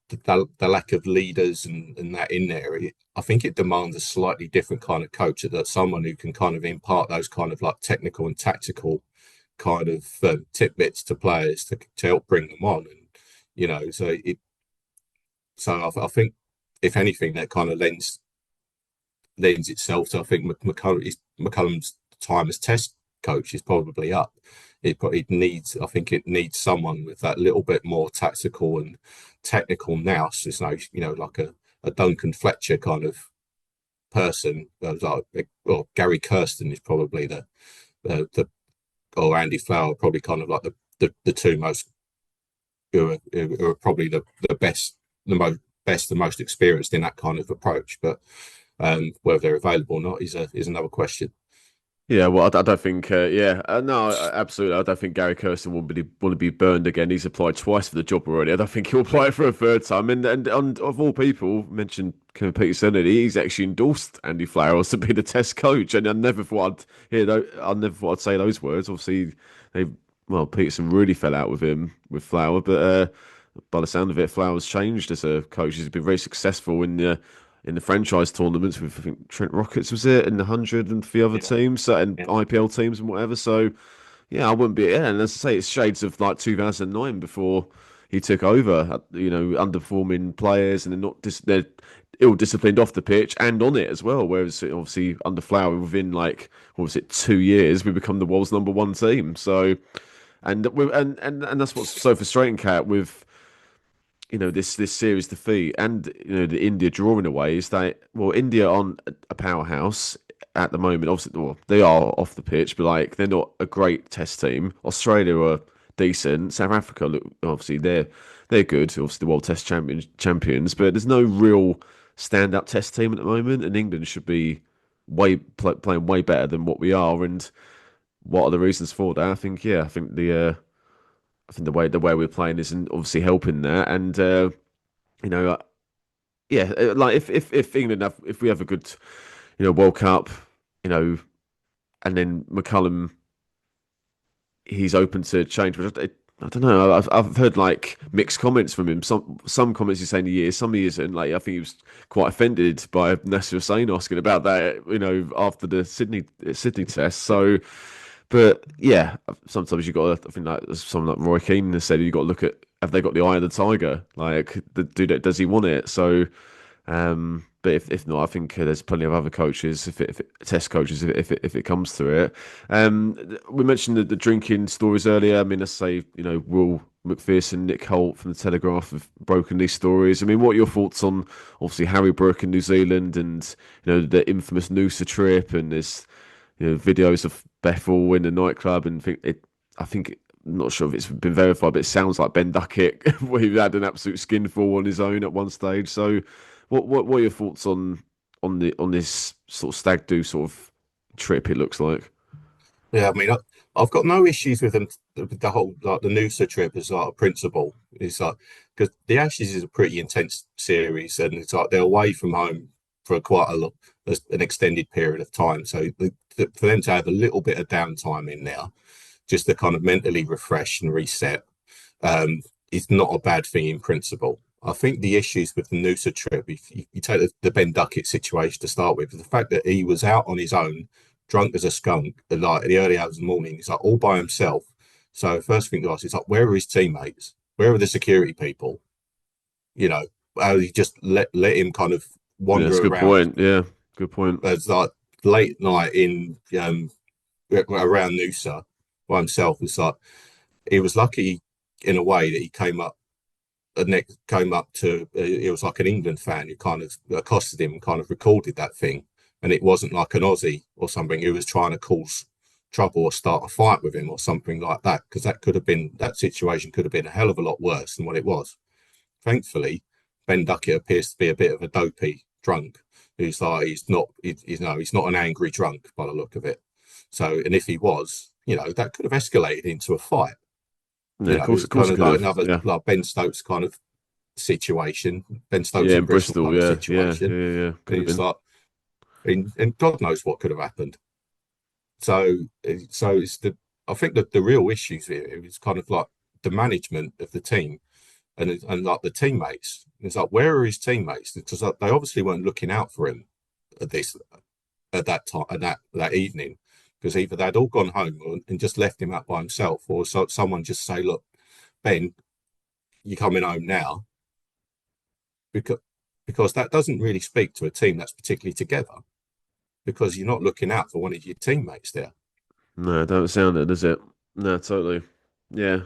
lack of leaders and that in there, I think it demands a slightly different kind of coach, that someone who can kind of impart those kind of like technical and tactical kind of tidbits to players to help bring them on, and I think if anything that kind of lends itself to, I think McCullum's time as Test coach is probably up. I think it needs someone with that little bit more tactical and technical nous. It's no, like a Duncan Fletcher kind of person. Well, Gary Kirsten is probably the or Andy Flower, probably kind of like the two most who are probably the best, the most experienced in that kind of approach. But whether they're available or not is another question. Yeah, well, I don't think. No, absolutely. I don't think Gary Kirsten will be burned again. He's applied twice for the job already. I don't think he'll apply for a third time. And of all people, mentioned Kevin Peterson, and he's actually endorsed Andy Flowers to be the Test coach. And I never thought I never thought I'd say those words. Obviously, Peterson really fell out with him with Flower, but by the sound of it, Flowers changed as a coach. He's been very successful in the franchise tournaments with, I think, Trent Rockets was it, and the 100 and the other teams, and Yeah. IPL teams and whatever. So yeah, I wouldn't be. Yeah, and as I say, it's shades of like 2009 before he took over. Underperforming players, and they're ill disciplined off the pitch and on it as well. Whereas obviously under Flower, within like what was it, 2 years, we become the world's number one team. So and that's what's so frustrating, Cat, with this series defeat and the India drawing away is that, well, India aren't a powerhouse at the moment. Obviously, well, they are off the pitch, but like they're not a great Test team. Australia are decent. South Africa, look, obviously they're good. Obviously the World Test champions, but there's no real stand-up Test team at the moment, and England should be playing way better than what we are. And what are the reasons for that? I think the way we're playing isn't obviously helping that, and you know, uh, like if England if we have a good World Cup, you know, and then McCullum he's open to change, which I don't know. I've heard like mixed comments from him. Some comments he's saying he is, some he isn't. Like I think he was quite offended by Nasser Hussain asking about that, after the Sydney test. So. But yeah, sometimes you got to. I think like someone like Roy Keane has said, you got to look at have they got the eye of the tiger? Like, does he want it? So, but if not, I think there's plenty of other coaches, if test coaches, if it comes to it. We mentioned the drinking stories earlier. I mean, let's say Will McPherson, Nick Holt from the Telegraph have broken these stories. I mean, what are your thoughts on obviously Harry Brook in New Zealand and the infamous Noosa trip and this videos of Bethel in the nightclub and I think I'm not sure if it's been verified, but it sounds like Ben Duckett where he had an absolute skinful on his own at one stage. So, what are your thoughts on this sort of stag do sort of trip? It looks like. Yeah, I mean, I've got no issues with them. With the whole like the Noosa trip as like a principle. It's like because the Ashes is a pretty intense series, and it's like they're away from home for quite an extended period of time. So for them to have a little bit of downtime in there, just to kind of mentally refresh and reset, is not a bad thing in principle. I think the issues with the Noosa trip, if you take the Ben Duckett situation to start with, the fact that he was out on his own, drunk as a skunk, like in the early hours of the morning, he's like all by himself. So first thing to ask is like, where are his teammates? Where are the security people? How he just let him kind of Yeah, that's wander a good around. point. Yeah, good point. It's like late night in around Noosa by himself. It's like he was lucky in a way that he came up to it was like an England fan who kind of accosted him and kind of recorded that thing, and it wasn't like an Aussie or something who was trying to cause trouble or start a fight with him or something like that, because that situation could have been a hell of a lot worse than what it was. Thankfully, Ben Duckett appears to be a bit of a dopey drunk who's like he's not an angry drunk by the look of it. So, and if he was, that could have escalated into a fight. Yeah, of It's course, kind it of could like have. another Yeah, like Ben Stokes kind of situation, Ben Stokes yeah, in in Bristol Bristol. kind of Yeah, yeah, situation. yeah, yeah. Could And have it's been. like, and God knows what could have happened. So, it's I think that the real issues here is kind of like the management of the team and like the teammates. It's like, where are his teammates? Because like, they obviously weren't looking out for him at this at that time at that evening, because either they'd all gone home and just left him out by himself, or someone just say, "Look, Ben, you're coming home now," because that doesn't really speak to a team that's particularly together, because you're not looking out for one of your teammates there. No, don't sound it, does it? No, totally. Yeah.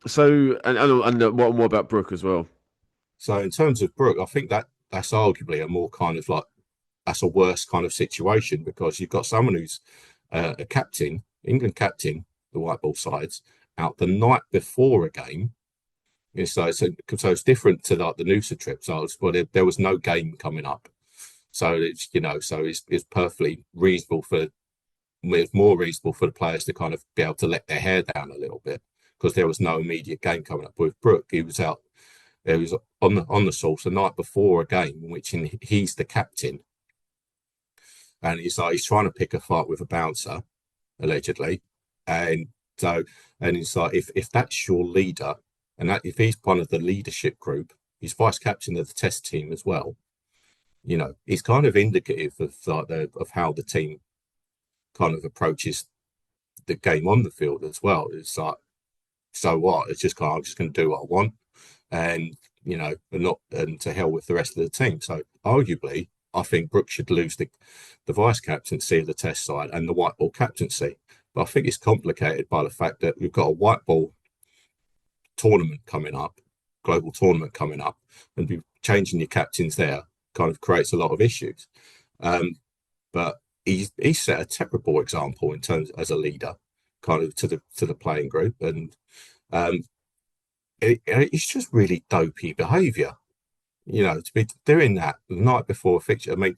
So, and what more about Brooke as well? So in terms of Brook, I think that's arguably a more kind of like that's a worse kind of situation because you've got someone who's a captain, England captain, the white ball sides, out the night before a game. Yeah, so it's different to like the Noosa trip. So there was no game coming up. So it's perfectly reasonable for it's more reasonable for the players to kind of be able to let their hair down a little bit because there was no immediate game coming up. With Brook, he was out. He was on the source the night before a game in which he's the captain, and he's trying to pick a fight with a bouncer allegedly, and so and it's like if that's your leader, and that if he's one of the leadership group, he's vice captain of the test team as well. He's kind of indicative of like of how the team kind of approaches the game on the field as well. It's like, so what? It's just kind of, I'm just going to do what I want, and and to hell with the rest of the team. So arguably, I think Brooks should lose the vice captaincy of the test side and the white ball captaincy. But I think it's complicated by the fact that we've got a white ball tournament coming up, global tournament coming up, and be changing your captains there kind of creates a lot of issues. But he set a terrible example in terms as a leader, kind of to the playing group, and um, it's just really dopey behaviour. To be doing that the night before a fixture. I mean,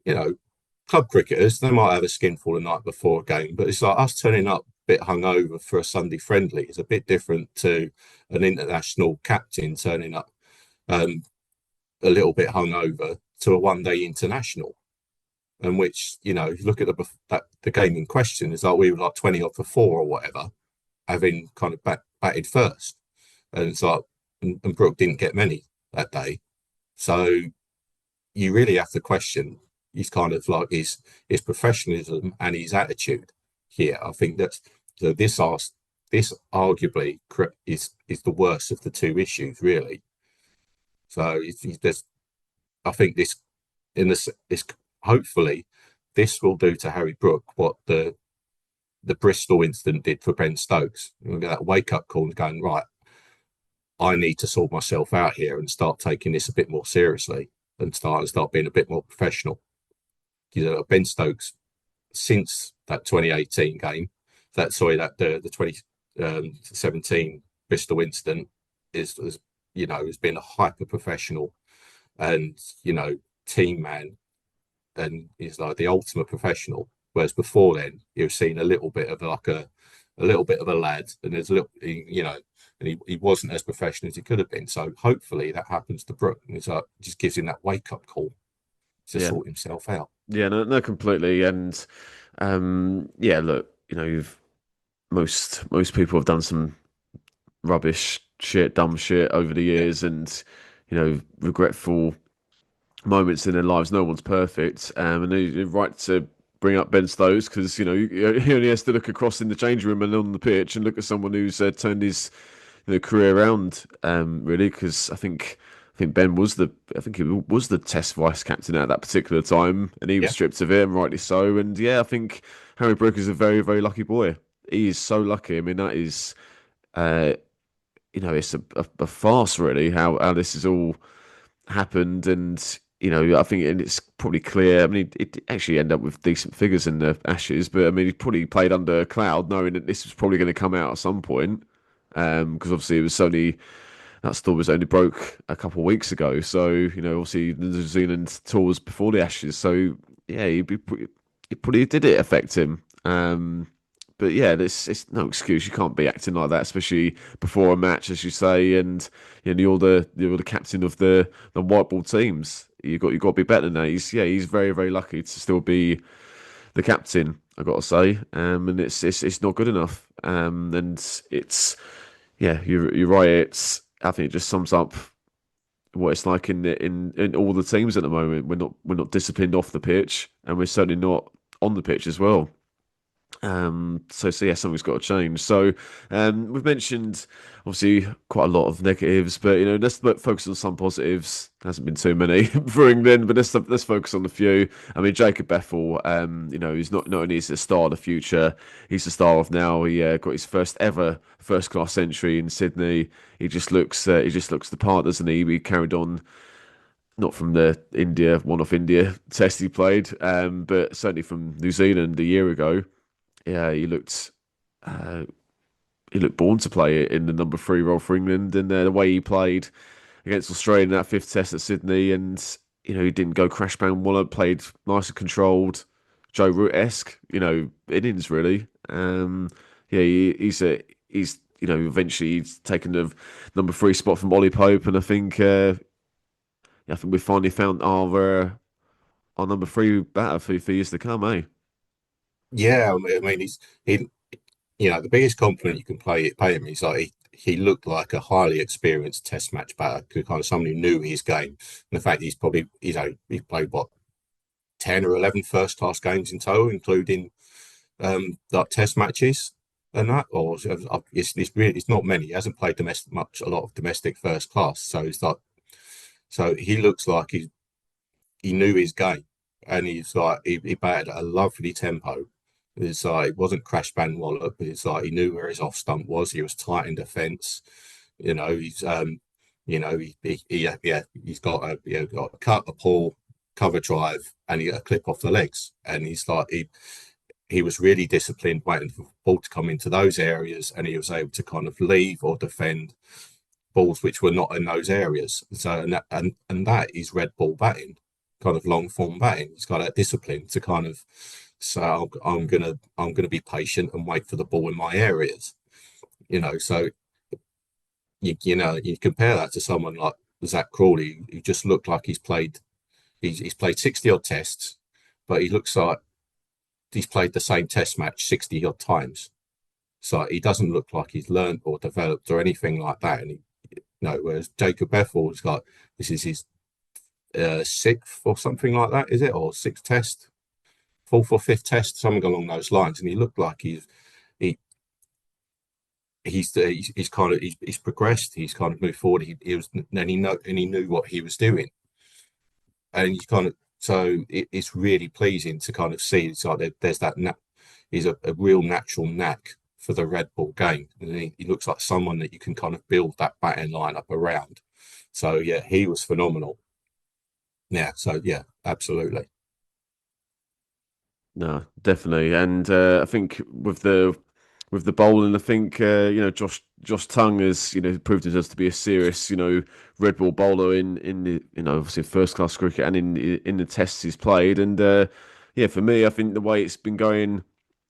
you know, club cricketers they might have a skinful the night before a game, but it's like us turning up a bit hungover for a Sunday friendly is a bit different to an international captain turning up a little bit hungover to a one-day international. And which, if you look at the game in question, is like we were like 20 off for four or whatever, having kind of batted first. And it's like, and Brooke didn't get many that day. So you really have to question his kind of like his professionalism and his attitude here. I think that's so this arguably is the worst of the two issues, really. So I think this hopefully this will do to Harry Brook what the Bristol incident did for Ben Stokes. We'll get that wake up call and going, right, I need to sort myself out here and start taking this a bit more seriously and start being a bit more professional. Ben Stokes, since that 2018 game, the 2017 Bristol incident has been a hyper professional and team man, and he's like the ultimate professional. Whereas before then, he was seen a little bit of like a little bit of a lad, and there's a little, and he wasn't as professional as he could have been. So hopefully that happens to Brooke, and it's like just gives him that wake up call to Yeah, sort himself out. yeah, no, no, completely. And yeah, look, most people have done some rubbish shit, dumb shit over the Yeah, years, and regretful moments in their lives. No one's perfect, and you're right to bring up Ben Stokes because he only has to look across in the change room and on the pitch and look at someone who's turned his career around. Really, because I think Ben was he was the Test vice captain at that particular time, and he was yeah, stripped of it, and rightly so. And yeah, I think Harry Brook is a very very lucky boy. He is so lucky. I mean, that is. Uh, it's a farce, really, how this has all happened. And, I think and it's probably clear. I mean, it actually ended up with decent figures in the Ashes, but I mean, he probably played under a cloud knowing that this was probably going to come out at some point. Because obviously that story was only broke a couple of weeks ago. So, obviously the New Zealand tour was before the Ashes. So, yeah, it probably did it affect him. But yeah, it's no excuse. You can't be acting like that, especially before a match, as you say. And you're the captain of the white ball teams. You got to be better than that. He's very very lucky to still be the captain. I got to say, and it's not good enough. And it's yeah, you're right. I think it just sums up what it's like in all the teams at the moment. We're not disciplined off the pitch, and we're certainly not on the pitch as well. So yeah, something's got to change. So we've mentioned obviously quite a lot of negatives, but let's focus on some positives. Hasn't been too many for England, but let's focus on a few. I mean, Jacob Bethel, he's not only is he a star of the future, he's the star of now. He got his first ever first class century in Sydney. He just looks the part, doesn't he? He carried on not from the one-off India test he played, but certainly from New Zealand a year ago. Yeah, uh, he looked born to play in the number three role for England, and the way he played against Australia in that fifth test at Sydney, and he didn't go crash bang wallop, played nice and controlled, Joe Root-esque, innings really. Yeah, he's eventually he's taken the number three spot from Ollie Pope, and I think we finally found our number three batter for years to come, eh? Yeah, I mean, he, the biggest compliment you can pay him is like he looked like a highly experienced Test match batter, kind of someone who knew his game. And the fact he's probably, he played what 10 or 11 first class games in total, including like Test matches and that, or it's not many. He hasn't played a lot of domestic first class, so it's like he looks like he knew his game, and he's like he batted at a lovely tempo. It's like it wasn't crash bang wallop, but it's like he knew where his off stump was. He was tight in defence. He's he's got got a cut, a pull, cover drive, and he got a clip off the legs. And he's like he was really disciplined, waiting for the ball to come into those areas, and he was able to kind of leave or defend balls which were not in those areas. So and that is red ball batting, kind of long form batting. He's got that discipline to kind of I'm gonna be patient and wait for the ball in my areas. So you compare that to someone like Zach Crawley, who just looked like he's played 60 odd tests, but he looks like he's played the same test match 60 odd times. So he doesn't look like he's learned or developed or anything like that. And whereas Jacob Bethel's got this is his sixth or something like that, is it? Or sixth test, fourth or fifth test, something along those lines. And he looked like he he's kind of he's progressed. He's kind of moved forward. He knew what he was doing, and he's kind of it's really pleasing to kind of see. It's like there's that he's a real natural knack for the red ball game, and he looks like someone that you can kind of build that batting lineup around. So yeah, he was phenomenal. Yeah, so yeah, absolutely. No, definitely, and I think with the bowling, I think Josh Tongue has proved himself to be a serious red ball bowler in the obviously first class cricket and in the tests he's played, and yeah, for me, I think the way it's been going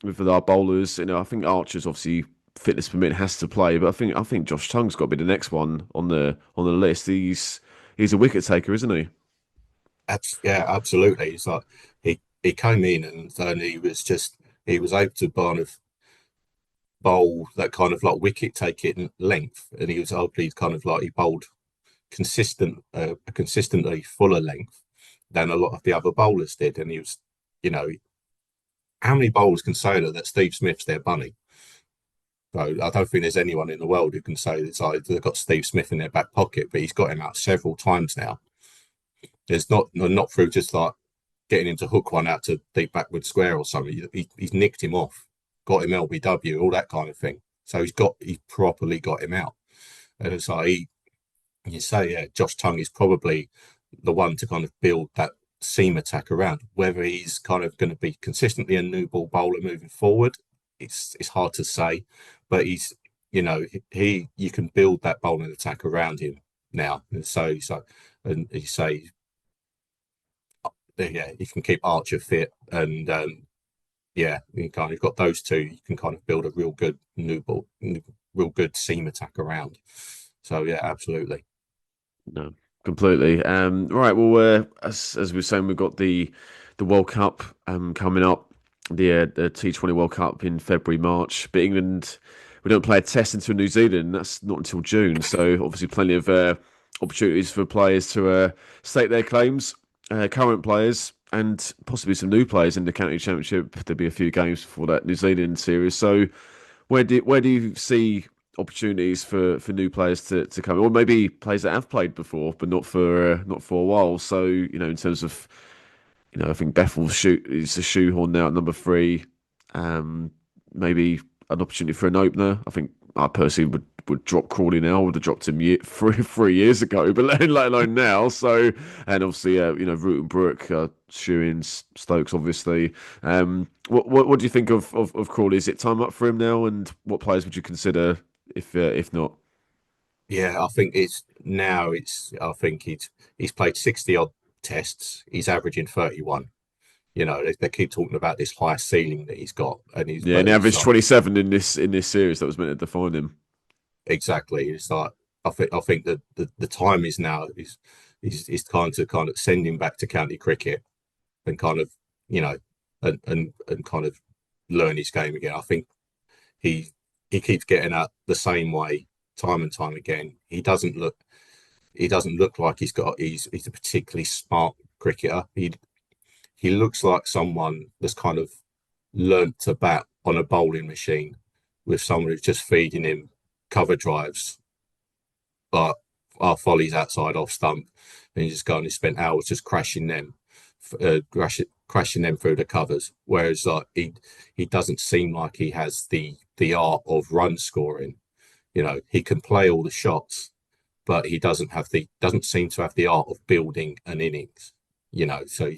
with our bowlers, I think Archer's obviously fitness permit has to play, but I think Josh Tongue's got to be the next one on the list. He's a wicket taker, isn't he? Yeah, absolutely. It's like he came in and then he was able to kind of bowl that kind of like wicket taking length, and he was hopefully kind of like he bowled a consistently fuller length than a lot of the other bowlers did. And he was, you know, how many bowlers can say that Steve Smith's their bunny? So I don't think there's anyone in the world who can say it's like they've got Steve Smith in their back pocket, but he's got him out several times now. There's not through just like getting him to hook one out to deep backward square or something. He's nicked him off, got him LBW, all that kind of thing. So he's properly got him out. And it's like you say, yeah, Josh Tongue is probably the one to kind of build that seam attack around. Whether he's kind of going to be consistently a new ball bowler moving forward, it's hard to say. But he's, you can build that bowling attack around him now. And and you say, yeah, you can keep Archer fit, and yeah, you've got those two. You can kind of build a real good real good seam attack around. So yeah, absolutely. No, completely. Right. Well, as we were saying, we've got the World Cup coming up, the T20 World Cup in February, March. But England, we don't play a test until New Zealand. That's not until June. So obviously, plenty of opportunities for players to stake their claims. Current players, and possibly some new players in the county championship. There'll be a few games before that New Zealand series. So where do you see opportunities for new players to come, or maybe players that have played before but not for a while? So in terms of I think Bethel's shoot is a shoehorn now at number three. Um, Maybe an opportunity for an opener. I think I personally would drop Crawley now. I would have dropped him 3 years ago, but let alone now. So, and obviously, Root and Brook, Shewin, Stokes, obviously. What do you think of Crawley? Is it time up for him now? And what players would you consider if not? Yeah, I think it's now. I think he's played 60 odd tests. He's averaging 31. They keep talking about this high ceiling that he's got, Yeah, but and he he's averaged like 27 in this series that was meant to define him. exactly. It's like I think that the time is now is kind of send him back to county cricket and kind of you know and kind of learn his game again. I think he he keeps getting out the same way time and time again. He doesn't look like he's a particularly smart cricketer. He looks like someone that's kind of learnt to bat on a bowling machine with someone who's just feeding him cover drives, but our follies outside off stump, and he's just going. He spent hours just crashing them through the covers. Whereas he doesn't seem like he has the art of run scoring. He can play all the shots, but he doesn't seem to have the art of building an innings. So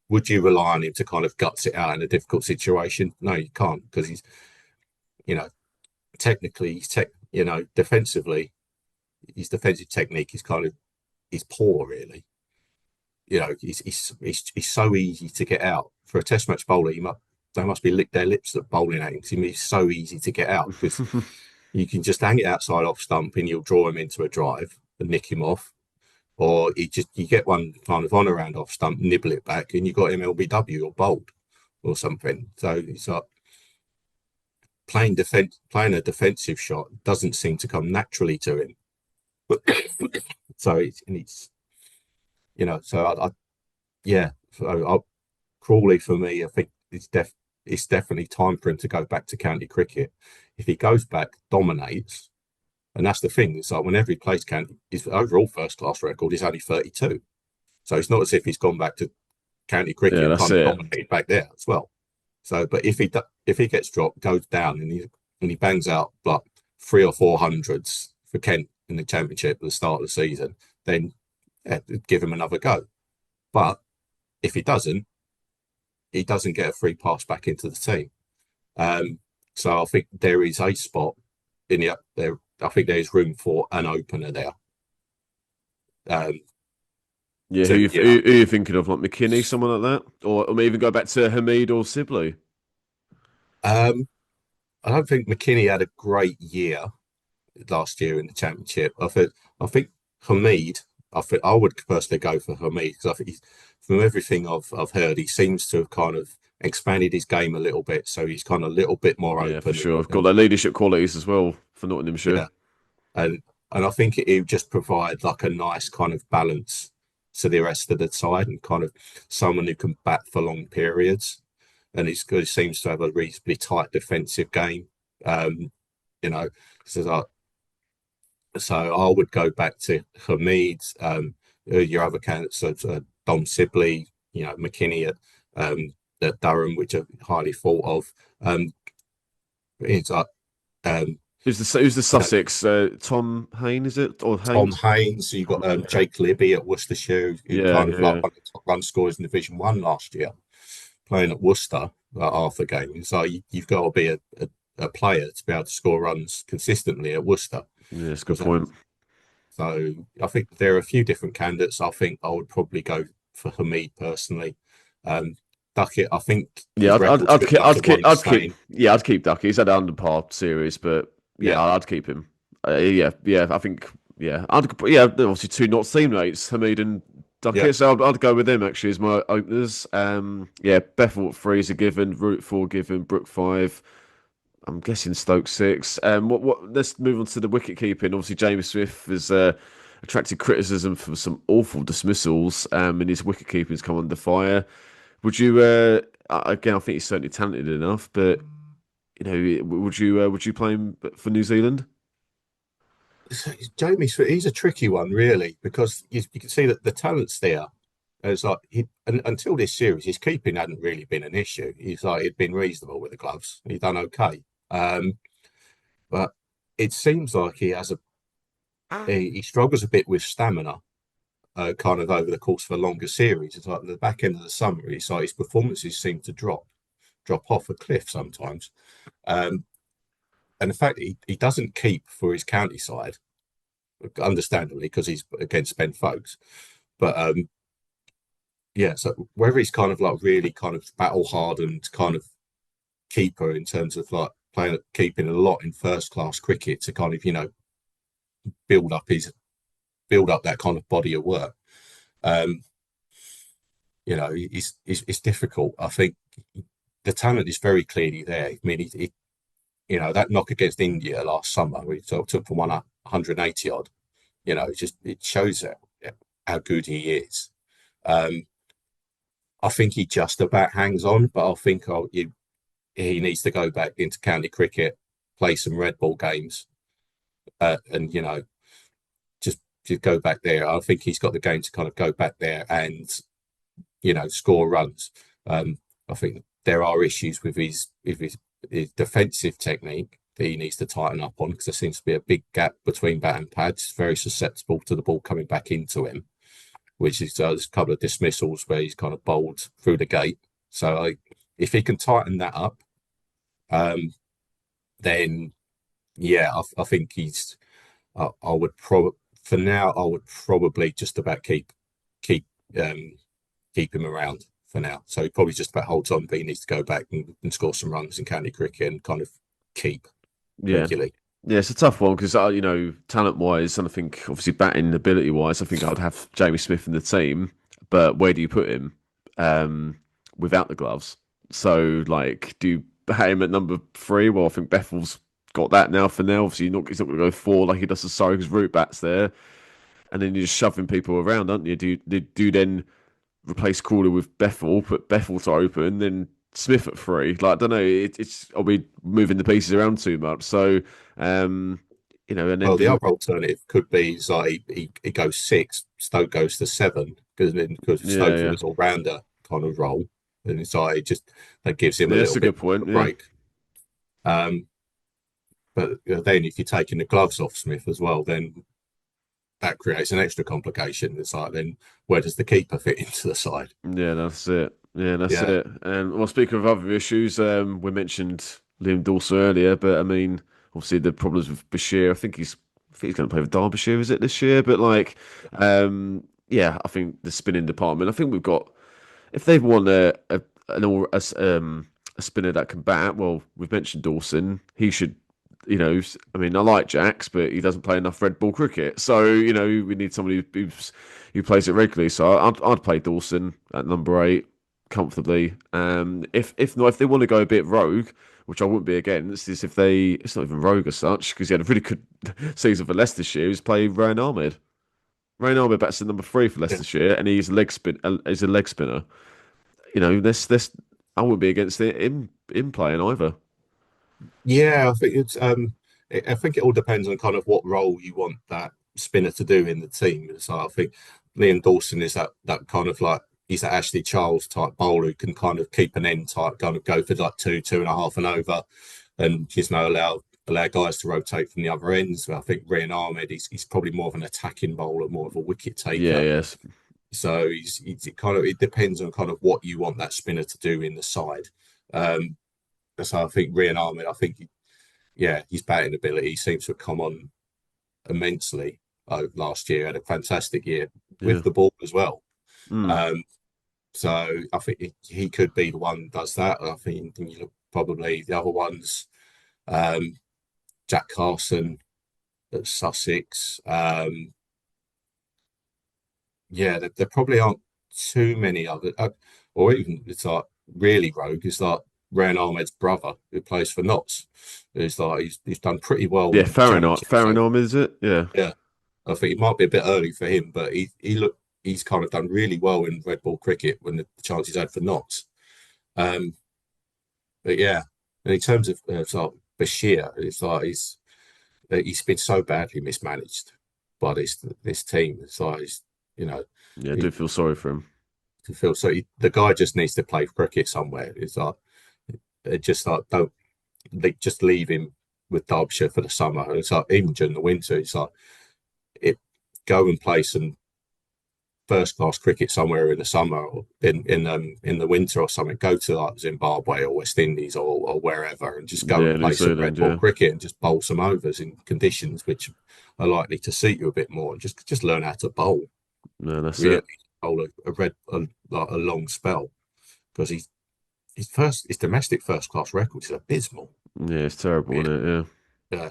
would you rely on him to kind of guts it out in a difficult situation? No, you can't, because you know, technically, defensively, his defensive technique is poor, really. He's so easy to get out for a Test match bowler. They must be licked their lips at bowling at him, because he's so easy to get out, because you can just hang it outside off stump and you'll draw him into a drive and nick him off, or you get one kind of on around off stump, nibble it back, and you got him LBW or bowled or something. So it's like playing a defensive shot doesn't seem to come naturally to him. So it's so yeah. So Crawley, for me, I think it's definitely time for him to go back to county cricket. If he goes back, dominates, and that's the thing. It's like whenever he plays county, his overall first class record is only 32. So it's not as if he's gone back to county cricket Yeah, and that's kind of it. dominated back there as well. So, but if he gets dropped, goes down, and he bangs out like 3 or 4 hundreds for Kent in the championship at the start of the season, then give him another go. But if he doesn't get a free pass back into the team. So I think there is a spot in the there. I think there's room for an opener there. Um, Yeah, who to you who you thinking of, like McKinney, someone like that, or even go back to Hamid or Sibley? um, I don't think McKinney had a great year last year in the championship. I think Hamid. I think I would personally go for Hamid, because I think from everything I've heard, he seems to have kind of expanded his game a little bit, so he's kind of a little bit more Yeah, for open, sure. I've got their leadership qualities as well for Nottinghamshire. yeah, and I think it would just provide like a nice kind of balance to the rest of the side, and kind of someone who can bat for long periods, and he seems to have a reasonably tight defensive game. Um, you know, so so I would go back to Hamid, your other candidates, Dom Sibley, McKinney at Durham, which are highly thought of. It's like um, Who's the you know, Sussex? Tom Hain, is it, or Tom Haynes? Haynes. You got Yeah, Jake Libby at Worcestershire, who yeah, kind of like yeah. one of the top run scorers in Division One last year, playing at Worcester half the game. So you've got to be a player to be able to score runs consistently at Worcester. Yeah, that's a good So point. So I think there are a few different candidates. I think I would probably go for Hamid personally. Um, Duckett, I think Yeah, his record's good enough to warrant staying. Yeah, I'd keep Ducky. He's had an underpar series, but yeah, Yeah, I'd keep him. Yeah, I think yeah, they're obviously two not teammates, Hamid and yeah, Duckett. So I'd go with them actually as my openers. Yeah, Bethel at three is a given, Root four given, Brook five. I'm guessing Stoke six. What? Let's move on to the wicket keeping. Obviously, James Smith is attracted criticism for some awful dismissals, and his wicket keeping's come under fire. Would you, again, I think he's certainly talented enough, but would you play him for New Zealand? Jamie Smith, he's a tricky one, really, because you can see that the talent's there. It's like until this series, his keeping hadn't really been an issue. He'd been reasonable with the gloves. He'd done okay. But it seems like he struggles a bit with stamina, kind of over the course of a longer series. It's like the back end of the summer, it's like his performances seem to drop off a cliff sometimes. And the fact he doesn't keep for his county side, understandably, because he's against Ben Stokes. But yeah, so whether he's kind of like really kind of battle hardened kind of keeper in terms of like keeping a lot in first class cricket to kind of build up that kind of body of work. It's difficult. I think the talent is very clearly there. I mean, that knock against India last summer, we took for 180 odd. It shows how good he is. I think he just about hangs on, but I think he needs to go back into county cricket, play some red ball games, and just go back there. I think he's got the game to kind of go back there and score runs. I think there are issues with his defensive technique that he needs to tighten up on, because there seems to be a big gap between bat and pads. Very susceptible to the ball coming back into him, which is there's a couple of dismissals where he's kind of bowled through the gate. So if he can tighten that up, then yeah, I think he's. I would probably for now I would probably just about keep him around for now. So he probably just about holds on, but he needs to go back and score some runs in county cricket and kind of keep Yeah. regularly. Yeah, it's a tough one because talent wise, and I think obviously batting ability wise, I think I'd have Jamie Smith in the team. But where do you put him without the gloves? So like, do you bat him at number 3? Well, I think Bethel's got that now for now. Obviously, he's not going to go 4 like he does to Surrey because Root Bat's there, and then you're just shoving people around, aren't you? Do you then replace Crawley with Bethel, put Bethel to open, then Smith at 3? Like, I don't know. Are we moving the pieces around too much? So, and then Well, the other alternative could be is like he goes 6, Stoke goes to 7, because yeah, Stoke's yeah, his all rounder kind of role, and it's like that gives him a yeah, that's little a bit good point. of a Yeah, break. But then if you're taking the gloves off Smith as well, then that creates an extra complication. It's like, then where does the keeper fit into the side? yeah, that's it. Yeah, that's Yeah. it. And well, speaking of other issues, we mentioned Liam Dawson earlier, but I mean, obviously the problems with Bashir. I think he's going to play with Derbyshire, is it this year? But like, yeah, I think the spinning department. I think we've got if they've won a spinner that can bat. Well, we've mentioned Dawson. He should. I mean, I like Jacks, but he doesn't play enough red ball cricket. So, we need somebody who plays it regularly. So I'd play Dawson at number 8 comfortably. If not, if they want to go a bit rogue, which I wouldn't be against, is if it's not even rogue as such, because he had a really good season for Leicestershire, is play Ryan Ahmed. Ryan Ahmed bats at number 3 for Yeah. Leicestershire, and he's a leg spinner. This I wouldn't be against him playing either. Yeah, I think I think it all depends on kind of what role you want that spinner to do in the team. So I think Liam Dawson is that kind of like, he's that Ashley Charles type bowler who can kind of keep an end type, kind of go for like 2.5 and over, and just allow guys to rotate from the other ends. But I think Ryan Ahmed, he's probably more of an attacking bowler, more of a wicket Yeah, taker. yes. So it depends on kind of what you want that spinner to do in the side. So I think Ryan Ahmed, his batting ability seems to have come on immensely last year. Had a fantastic year Yeah. with the ball as well. Mm. So I think he could be the one that does that. I think you look probably the other ones, Jack Carson at Sussex. There probably aren't too many other, or even it's like really rogue. It's like Ryan Ahmed's brother who plays for Notts. It's like he's done pretty well Yeah, in the championship. Farron Arm, is it? Yeah. Yeah. I think it might be a bit early for him, but he's kind of done really well in red ball cricket when the chance he's had for knots. Um, but yeah, and in terms of it's like Bashir, it's like he's been so badly mismanaged by this team. It's like you know, Yeah, I he, do feel sorry for him. to feel so the guy just needs to play cricket somewhere. It's like it just like don't they just leave him with Derbyshire for the summer. It's like even during the winter, it's like it go and play some first class cricket somewhere in the summer or in the winter or something. Go to like Zimbabwe or West Indies or wherever and just go Yeah, and New play some red Zealand. ball Yeah, cricket and just bowl some overs in conditions which are likely to suit you a bit more. Just learn how to bowl. no, that's Really it. bowl like a long spell because his domestic first class record is abysmal. Yeah, it's terrible, Really. isn't it? Yeah.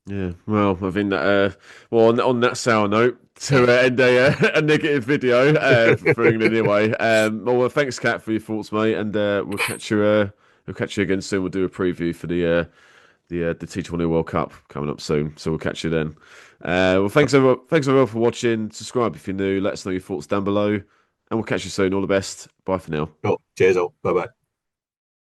Yeah. Well, I think that. Well, on that sour note, to Yeah. end a negative video for England anyway. Thanks, Kat, for your thoughts, mate, and we'll catch you. We'll catch you again soon. We'll do a preview for the T20 World Cup coming up soon, so we'll catch you then. Thanks everyone for watching. Subscribe if you're new. Let us know your thoughts down below, and we'll catch you soon. All the best. Bye for now. Cool. Cheers all. Bye bye.